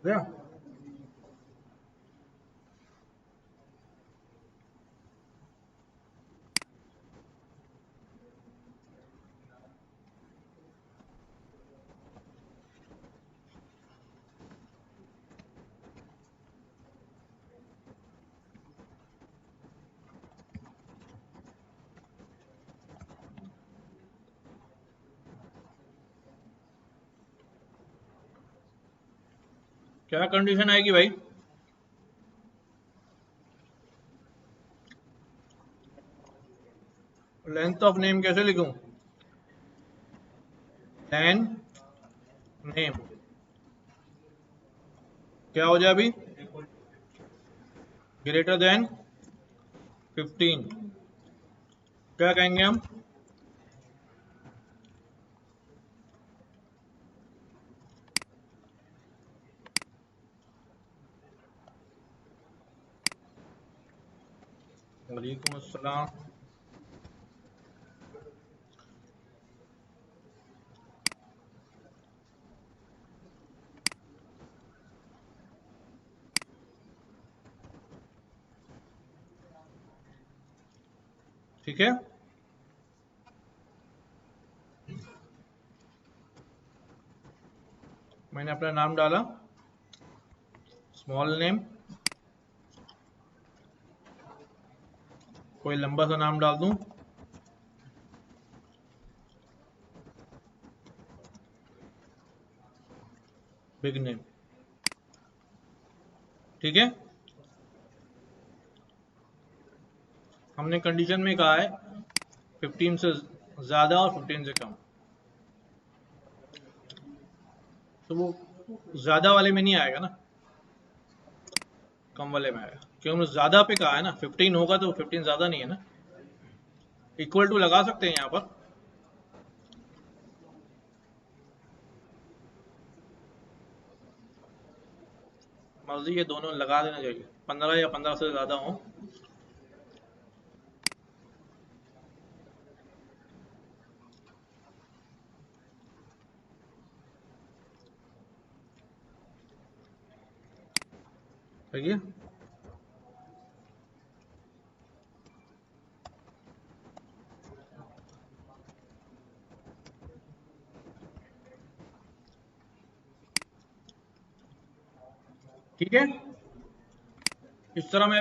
गया क्या कंडीशन आएगी भाई? लेंथ ऑफ नेम कैसे लिखूं? लेन नेम क्या हो जाए अभी? Greater than 15। क्या कहेंगे हम? वालेकुम अस्सलाम। ठीक है, मैंने अपना नाम डाला, स्मॉल नेम, कोई लंबा सा नाम डाल दूं, बिग नेम। ठीक है, हमने कंडीशन में कहा है 15 से ज्यादा और 15 से कम। तो वो ज्यादा वाले में नहीं आएगा ना, कम वाले में आएगा, क्योंकि हमने ज्यादा पे कहा है ना, 15 होगा तो 15 ज्यादा नहीं है ना। इक्वल टू लगा सकते हैं यहाँ पर, मर्जी ये दोनों लगा देना चाहिए, 15 या 15 से ज्यादा हो। ठीक है, ठीक है, इस तरह मैं